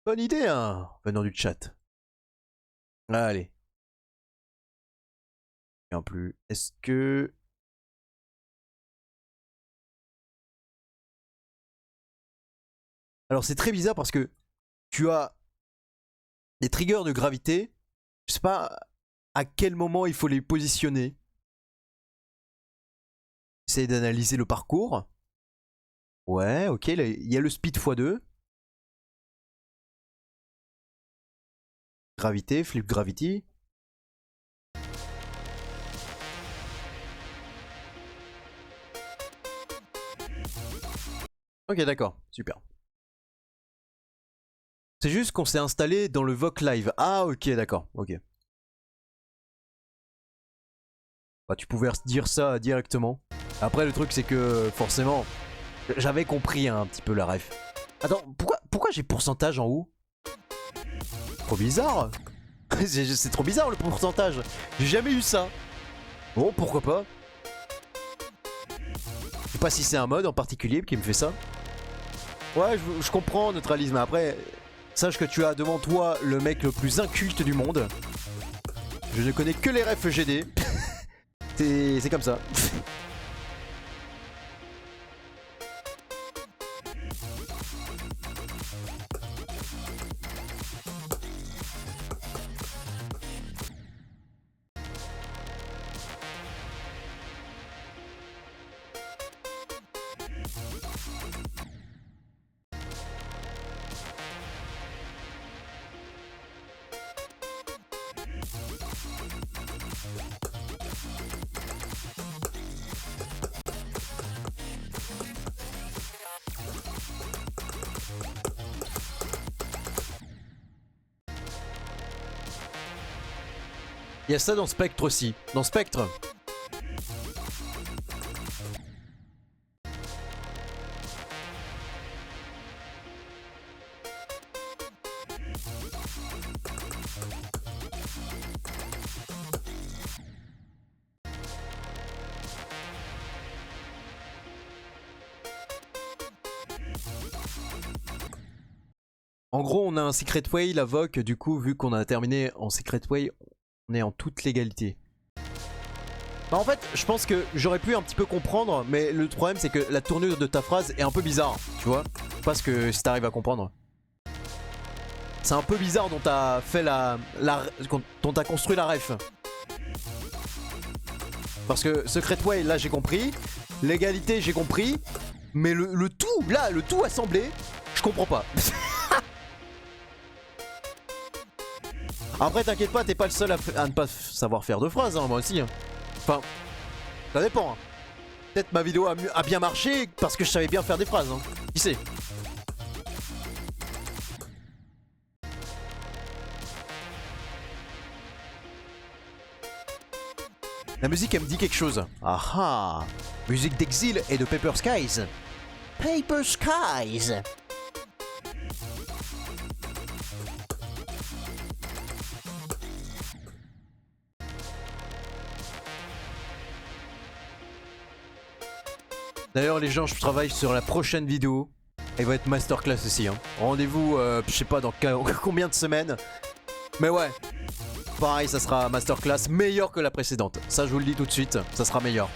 Bonne idée, hein, venant du chat. Allez. En plus, est-ce que... Alors c'est très bizarre parce que tu as des triggers de gravité. Je sais pas à quel moment il faut les positionner. Essaye d'analyser le parcours. Ouais, ok, il y a le speed x2. Gravité, flip gravity. Ok, d'accord, super. C'est juste qu'on s'est installé dans le VOC Live. Ah, ok, d'accord, ok. Bah, tu pouvais dire ça directement. Après, le truc, c'est que forcément, j'avais compris un petit peu la ref. Attends, pourquoi j'ai pourcentage en haut? Trop bizarre. C'est trop bizarre le pourcentage. J'ai jamais eu ça. Bon, pourquoi pas. Je sais pas si c'est un mode en particulier qui me fait ça. Ouais, je comprends neutralisme. Après, sache que tu as devant toi le mec le plus inculte du monde. Je ne connais que les refs GD. C'est comme ça. Il y a ça dans Spectre aussi. Dans Spectre. En gros, on a un Secret Way, la VOC, du coup, vu qu'on a terminé en Secret Way, on est en toute légalité. Bah en fait, je pense que j'aurais pu un petit peu comprendre, mais le problème c'est que la tournure de ta phrase est un peu bizarre, tu vois. Parce que si t'arrives à comprendre. C'est un peu bizarre dont t'as fait dont t'as construit la ref. Parce que Secret Way, là j'ai compris. Légalité, j'ai compris. Mais le tout, là, le tout assemblé, je comprends pas. Après t'inquiète pas, t'es pas le seul à ne pas savoir faire de phrases, hein, moi aussi. Hein. Enfin, ça dépend. Hein. Peut-être ma vidéo a bien marché parce que je savais bien faire des phrases. Hein. Qui sait? La musique elle me dit quelque chose. Ah ah. Musique d'Exil et de Paper Skies. Paper Skies. D'ailleurs les gens, je travaille sur la prochaine vidéo. Elle va être masterclass aussi. Hein. Rendez-vous, je sais pas dans combien de semaines. Mais ouais. pareil, ça sera masterclass meilleur que la précédente. Ça, je vous le dis tout de suite, ça sera meilleur.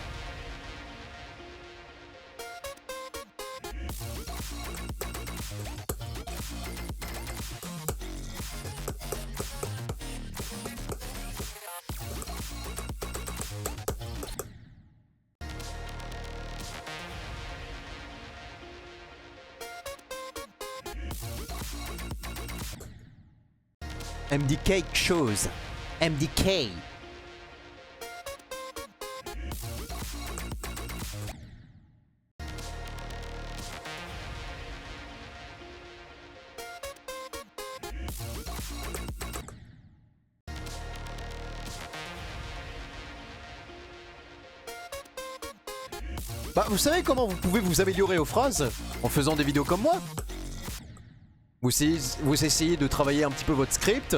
MDK chose. MDK. Bah, vous savez comment vous pouvez vous améliorer aux phrases? En faisant des vidéos comme moi. Vous essayez de travailler un petit peu votre script.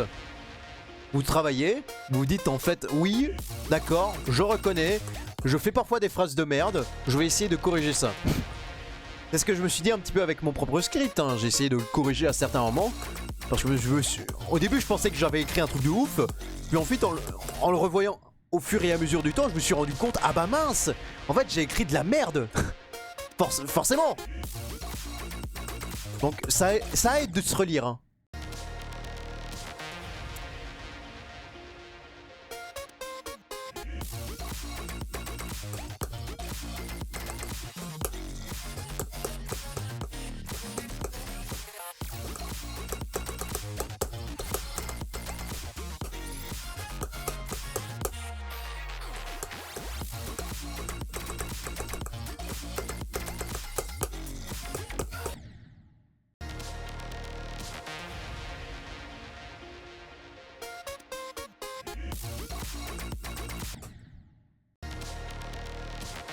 Vous travaillez, vous dites en fait oui, d'accord, je reconnais, je fais parfois des phrases de merde, je vais essayer de corriger ça. C'est ce que je me suis dit un petit peu avec mon propre script, hein. J'ai essayé de le corriger à certains moments. Parce que au début je pensais que j'avais écrit un truc de ouf, puis ensuite en le revoyant au fur et à mesure du temps, je me suis rendu compte, ah bah mince, en fait j'ai écrit de la merde. Forcément. Donc ça aide de se relire. Hein.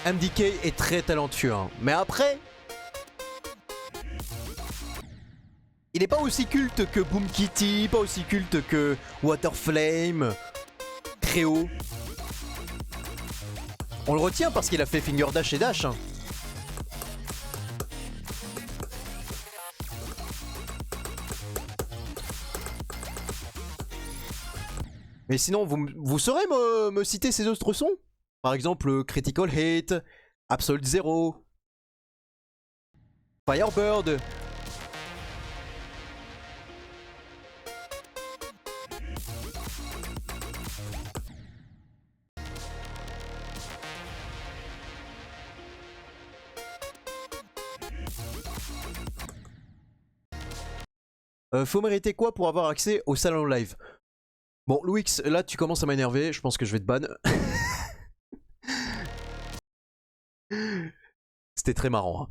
MDK est très talentueux, hein. Mais après, il n'est pas aussi culte que Boom Kitty, pas aussi culte que Waterflame, Créo. On le retient parce qu'il a fait Finger Dash et Dash. Hein. Mais sinon, vous saurez me citer ces autres sons? Par exemple, Critical Hit, Absolute Zero, Firebird. Faut mériter quoi pour avoir accès au salon live? Bon, Louis, là tu commences à m'énerver, je pense que je vais te ban. C'était très marrant. Hein.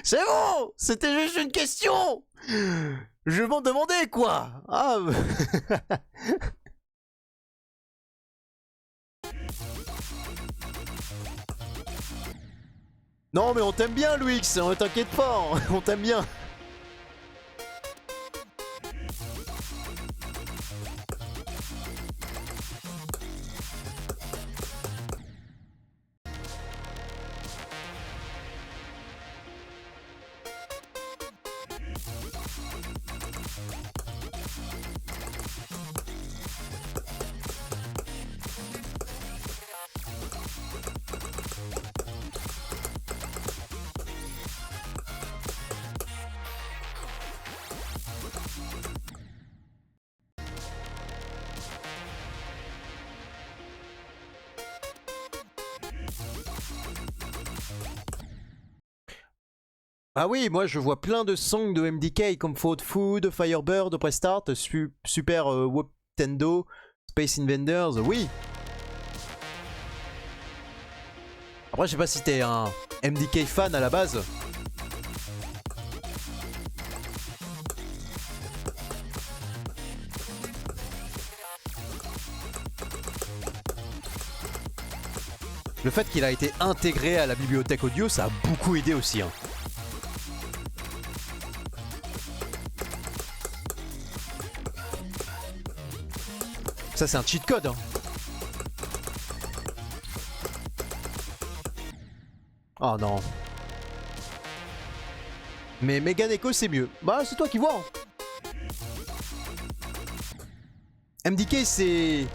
C'est bon, c'était juste une question. Je m'en demandais quoi. Ah. Non mais on t'aime bien Louis, ne t'inquiète pas, on t'aime bien. Ah oui, moi je vois plein de songs de MDK, Comfort Food, Firebird, Prestart, Super Waptendo, Space Invaders, oui. Après je sais pas si t'es un MDK fan à la base. Le fait qu'il a été intégré à la bibliothèque audio, ça a beaucoup aidé aussi. Hein. Ça c'est un cheat code. Hein. Oh non. Mais Megan Echo c'est mieux. Bah c'est toi qui vois. Hein. MDK c'est...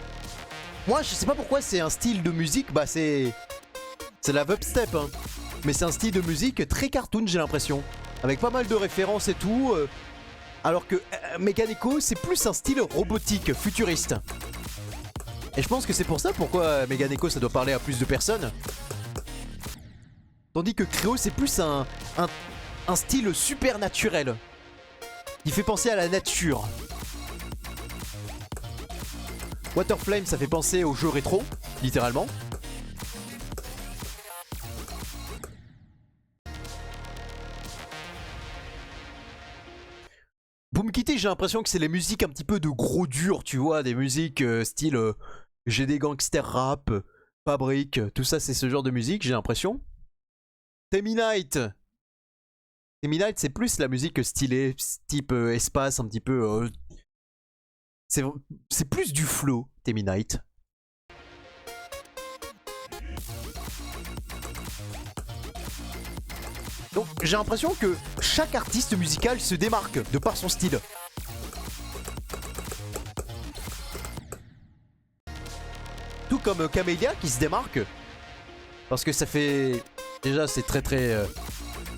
Moi je sais pas pourquoi c'est un style de musique, bah c'est la dubstep hein. Mais c'est un style de musique très cartoon j'ai l'impression. Avec pas mal de références et tout. Alors que Megan Echo c'est plus un style robotique, futuriste. Et je pense que c'est pour ça pourquoi Megan Echo ça doit parler à plus de personnes. Tandis que Creo c'est plus un style super naturel. Il fait penser à la nature. Waterflame ça fait penser aux jeux rétro, littéralement. Boom Kitty j'ai l'impression que c'est les musiques un petit peu de gros dur, tu vois, des musiques style j'ai des gangsters rap, Fabric, tout ça c'est ce genre de musique j'ai l'impression. Teminite c'est plus la musique stylée, type espace un petit peu... c'est plus du flow, Teminite. Donc j'ai l'impression que chaque artiste musical se démarque de par son style. Tout comme Camélia qui se démarque. Parce que ça fait... Déjà c'est très...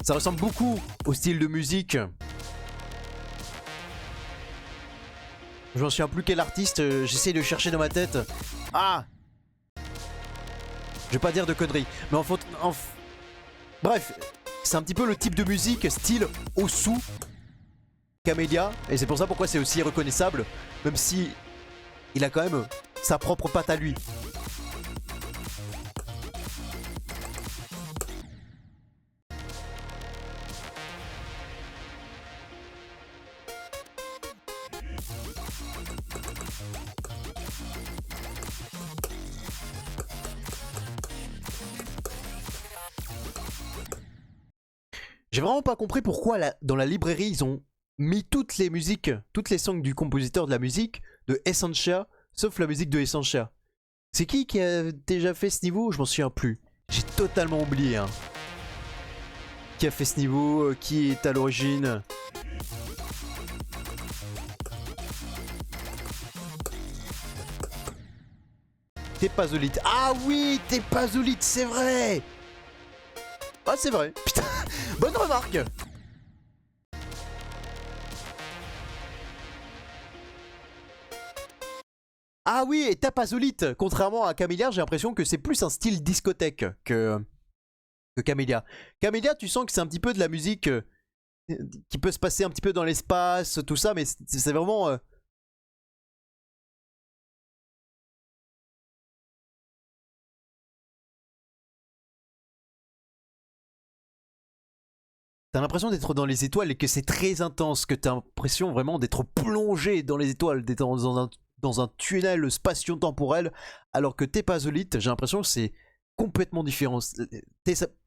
ça ressemble beaucoup au style de musique. Je m'en souviens plus quel artiste, j'essaie de chercher dans ma tête. Ah! Je vais pas dire de conneries. Mais bref, c'est un petit peu le type de musique style Osu, Camélia. Et c'est pour ça pourquoi c'est aussi reconnaissable. Même si il a quand même sa propre patte à lui. J'ai vraiment pas compris pourquoi dans la librairie ils ont mis toutes les musiques, toutes les songs du compositeur de la musique de Essentia, sauf la musique de Essentia. C'est qui a déjà fait ce niveau? Je m'en souviens plus. J'ai totalement oublié. Hein. Qui a fait ce niveau? Qui est à l'origine? Tepazolite. Ah oui, Tepazolite, c'est vrai! Ah c'est vrai. Putain, bonne remarque. Ah oui, et Tapazolite, contrairement à Camélia, j'ai l'impression que c'est plus un style discothèque que Camélia. Camélia, tu sens que c'est un petit peu de la musique qui peut se passer un petit peu dans l'espace, tout ça, mais c'est vraiment... T'as l'impression d'être dans les étoiles et que c'est très intense, que t'as l'impression vraiment d'être plongé dans les étoiles, d'être dans un tunnel spatio-temporel, alors que Tepazolite, j'ai l'impression que c'est complètement différent.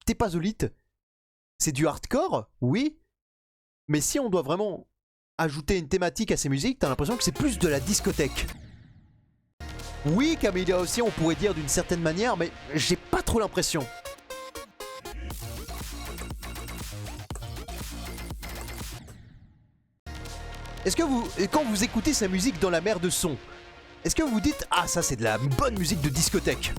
Tepazolite, c'est du hardcore, oui, mais si on doit vraiment ajouter une thématique à ces musiques, t'as l'impression que c'est plus de la discothèque. Oui, Camélia aussi, on pourrait dire d'une certaine manière, mais j'ai pas trop l'impression. Est-ce que vous, quand vous écoutez sa musique dans la mer de son, est-ce que vous dites « Ah, ça c'est de la bonne musique de discothèque » ?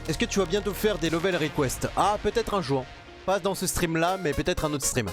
Est-ce que tu vas bientôt faire des level requests? Ah, peut-être un jour. Pas dans ce stream là, mais peut-être un autre stream.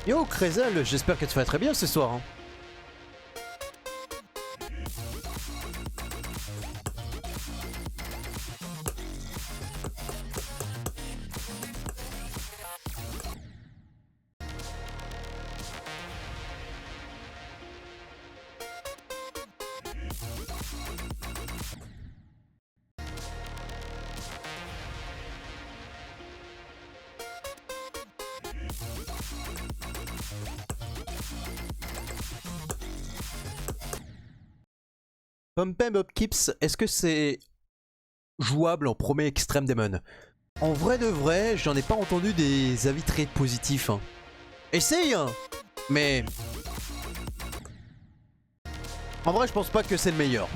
Yo Krezel, j'espère que tu vas très bien ce soir. Hein. Pump'em Up Kips, est-ce que c'est jouable en premier Extreme Demon? En vrai de vrai, j'en ai pas entendu des avis très positifs. Hein. Essaye hein. Mais... en vrai, je pense pas que c'est le meilleur.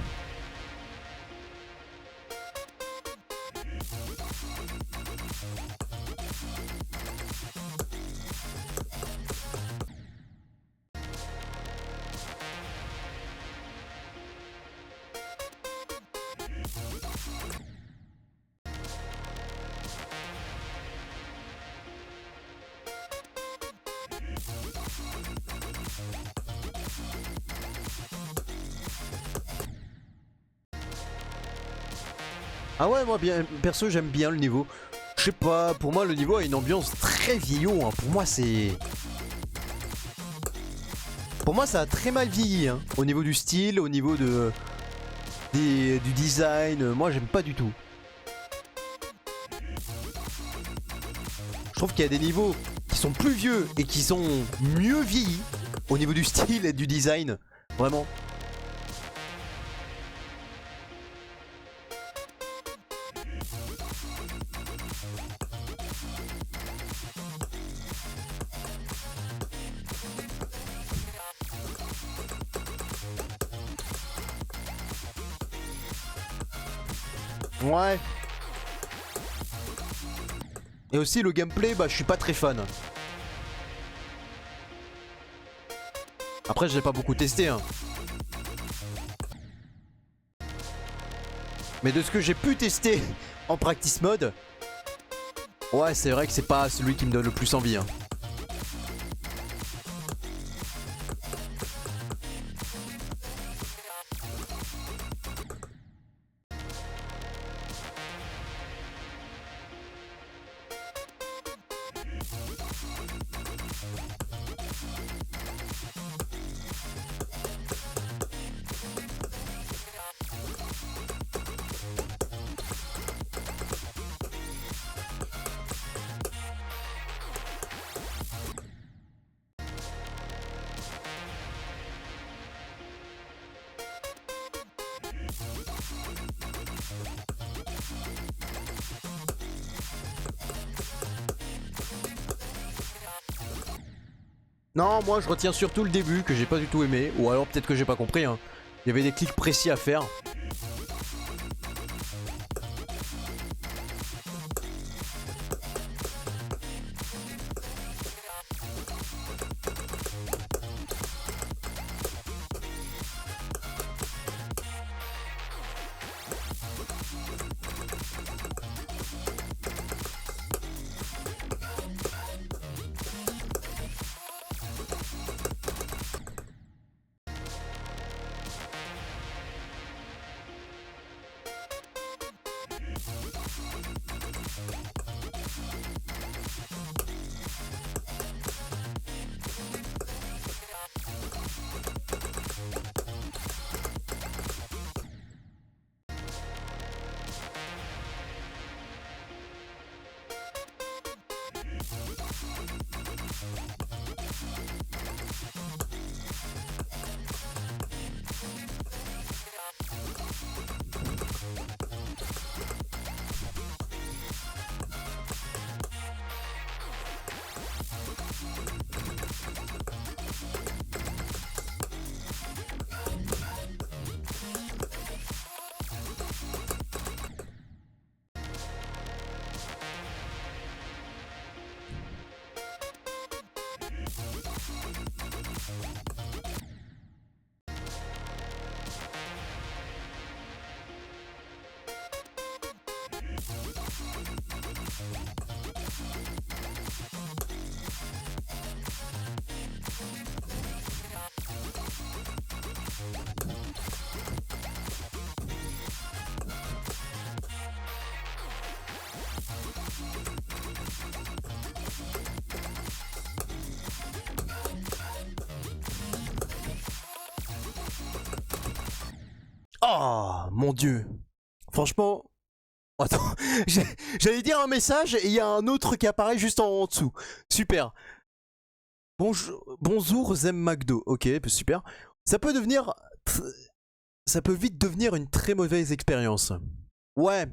Ah ouais, moi bien, perso j'aime bien le niveau. Je sais pas, pour moi le niveau a une ambiance très vieillot. Hein. Pour moi c'est... pour moi ça a très mal vieilli. Hein. Au niveau du style, au niveau de... du design, moi j'aime pas du tout. Je trouve qu'il y a des niveaux qui sont plus vieux et qui sont mieux vieillis. Au niveau du style et du design. Vraiment. Ouais. Et aussi le gameplay, bah je suis pas très fan. Après j'ai pas beaucoup testé hein. Mais de ce que j'ai pu tester en practice mode, ouais c'est vrai que c'est pas celui qui me donne le plus envie hein. Non, moi je retiens surtout le début que j'ai pas du tout aimé, ou alors peut-être que j'ai pas compris hein. Il y avait des clics précis à faire. Oh mon dieu. Franchement. Attends, j'allais dire un message et il y a un autre qui apparaît juste en dessous. Super. Bonjour Zem McDo. Ok, super. Ça peut devenir. Ça peut vite devenir une très mauvaise expérience. Ouais.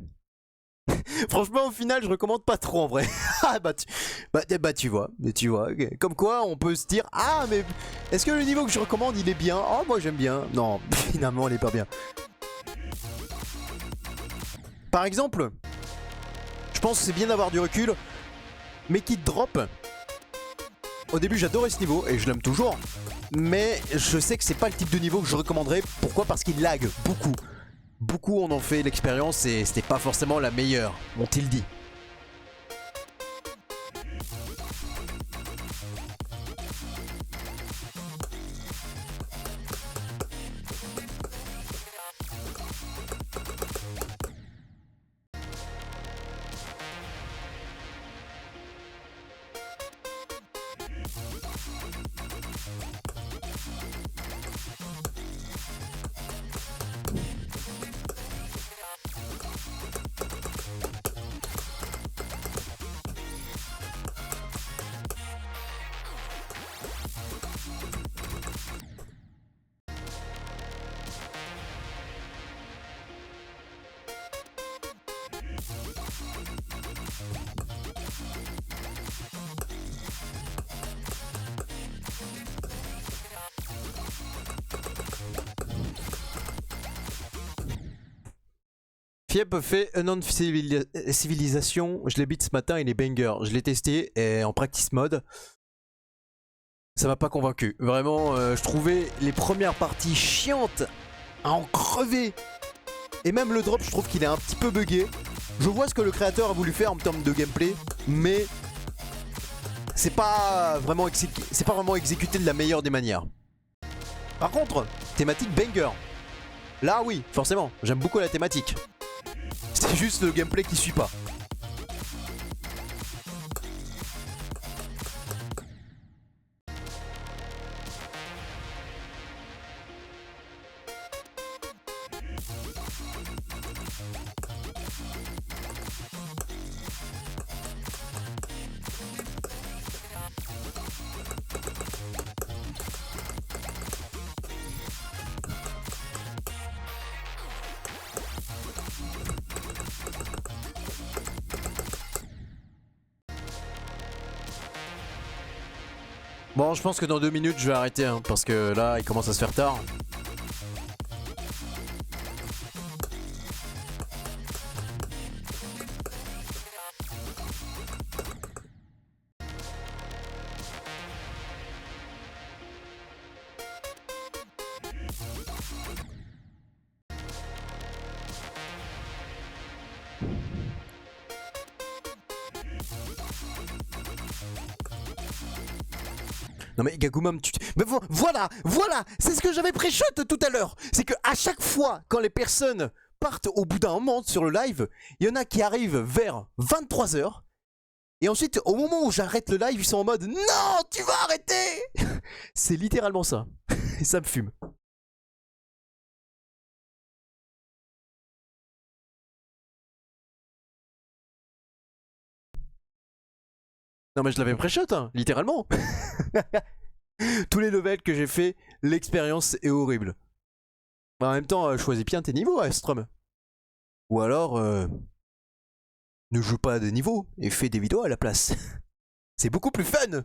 Franchement, au final, je recommande pas trop en vrai. Ah tu vois, comme quoi on peut se dire ah mais est-ce que le niveau que je recommande il est bien? Oh moi j'aime bien. Non, finalement il est pas bien. Par exemple, je pense que c'est bien d'avoir du recul. Make It Drop. Au début j'adorais ce niveau et je l'aime toujours. Mais je sais que c'est pas le type de niveau que je recommanderais. Pourquoi? Parce qu'il lag beaucoup. Beaucoup en ont fait l'expérience et c'était pas forcément la meilleure, ont-ils dit. Fiep fait Unknown Civilization. Je l'ai beat ce matin, il est banger. Je l'ai testé et en practice mode. Ça m'a pas convaincu. Vraiment, je trouvais les premières parties chiantes à en crever. Et même le drop, je trouve qu'il est un petit peu buggé. Je vois ce que le créateur a voulu faire en termes de gameplay, mais c'est pas vraiment exécuté de la meilleure des manières. Par contre, thématique banger. Là oui, forcément, j'aime beaucoup la thématique. C'est juste le gameplay qui suit pas. Bon, je pense que dans 2 minutes, je vais arrêter, hein, parce que là, il commence à se faire tard. Non mais Gagumam, tu... Mais voilà, c'est ce que j'avais pré-shot tout à l'heure. C'est que à chaque fois, quand les personnes partent au bout d'un moment sur le live, il y en a qui arrivent vers 23 h. Et ensuite, au moment où j'arrête le live, ils sont en mode « Non, tu vas arrêter !» C'est littéralement ça. Et ça me fume. Non mais je l'avais pré-shot, hein, littéralement. Tous les levels que j'ai fait, l'expérience est horrible. En même temps, choisis bien tes niveaux, Astrum. Ou alors, ne joue pas de niveau et fais des vidéos à la place. C'est beaucoup plus fun.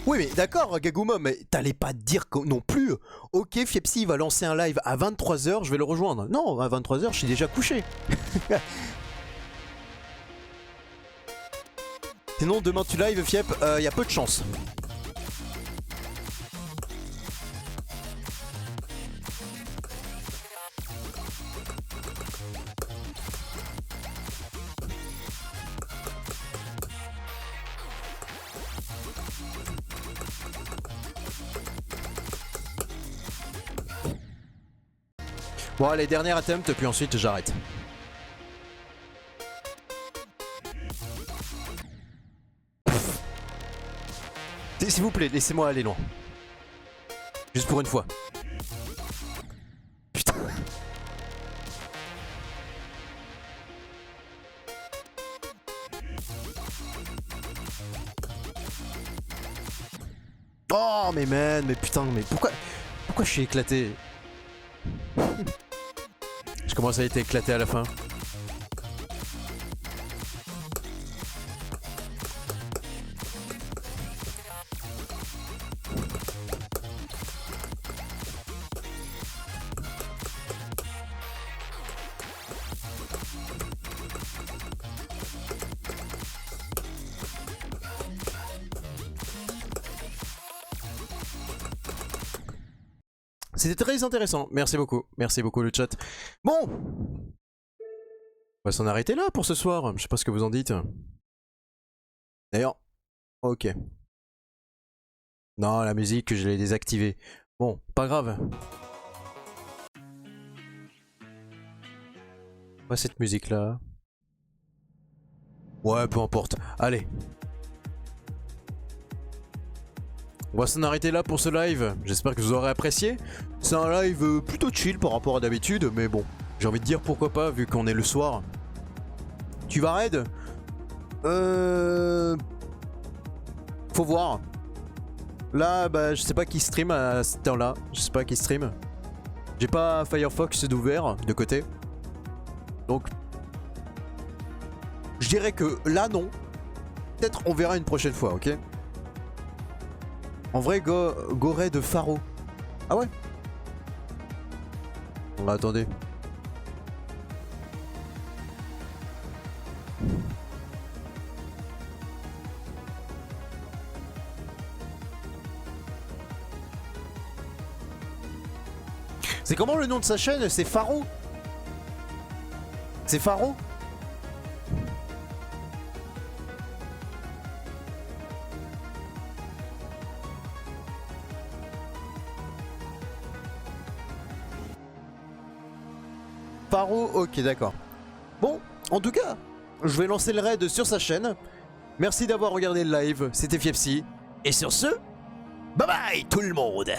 Oui mais d'accord Gaguma, mais t'allais pas te dire non plus ok Fiepsi va lancer un live à 23 h, je vais le rejoindre. Non, à 23 h je suis déjà couché. Sinon demain tu live Fiep, y a peu de chance. Bon allez, dernière attempt puis ensuite j'arrête. S'il vous plaît, laissez-moi aller loin. Juste pour une fois. Putain. Oh mais man, mais putain, mais pourquoi je suis éclaté? Je commence à être éclaté à la fin. C'était très intéressant, merci beaucoup le chat. Bon, on va s'en arrêter là pour ce soir, je sais pas ce que vous en dites. D'ailleurs, ok. Non, la musique, je l'ai désactivée. Bon, pas grave. Pas cette musique là. Ouais, peu importe, allez. On va s'en arrêter là pour ce live, j'espère que vous aurez apprécié. C'est un live plutôt chill par rapport à d'habitude, mais bon, j'ai envie de dire pourquoi pas vu qu'on est le soir. Tu vas raid? Faut voir. Là, bah, je sais pas qui stream à cette heure-là. Je sais pas qui stream. J'ai pas Firefox d'ouvert de côté. Donc, je dirais que là, non. Peut-être on verra une prochaine fois, ok? En vrai, go raid Faro. Ah ouais? Bon, attendez. C'est comment le nom de sa chaîne? C'est Faro? C'est Faro? Faro, ok, d'accord. Bon, en tout cas, je vais lancer le raid sur sa chaîne. Merci d'avoir regardé le live, c'était Fiepsi. Et sur ce, bye bye tout le monde!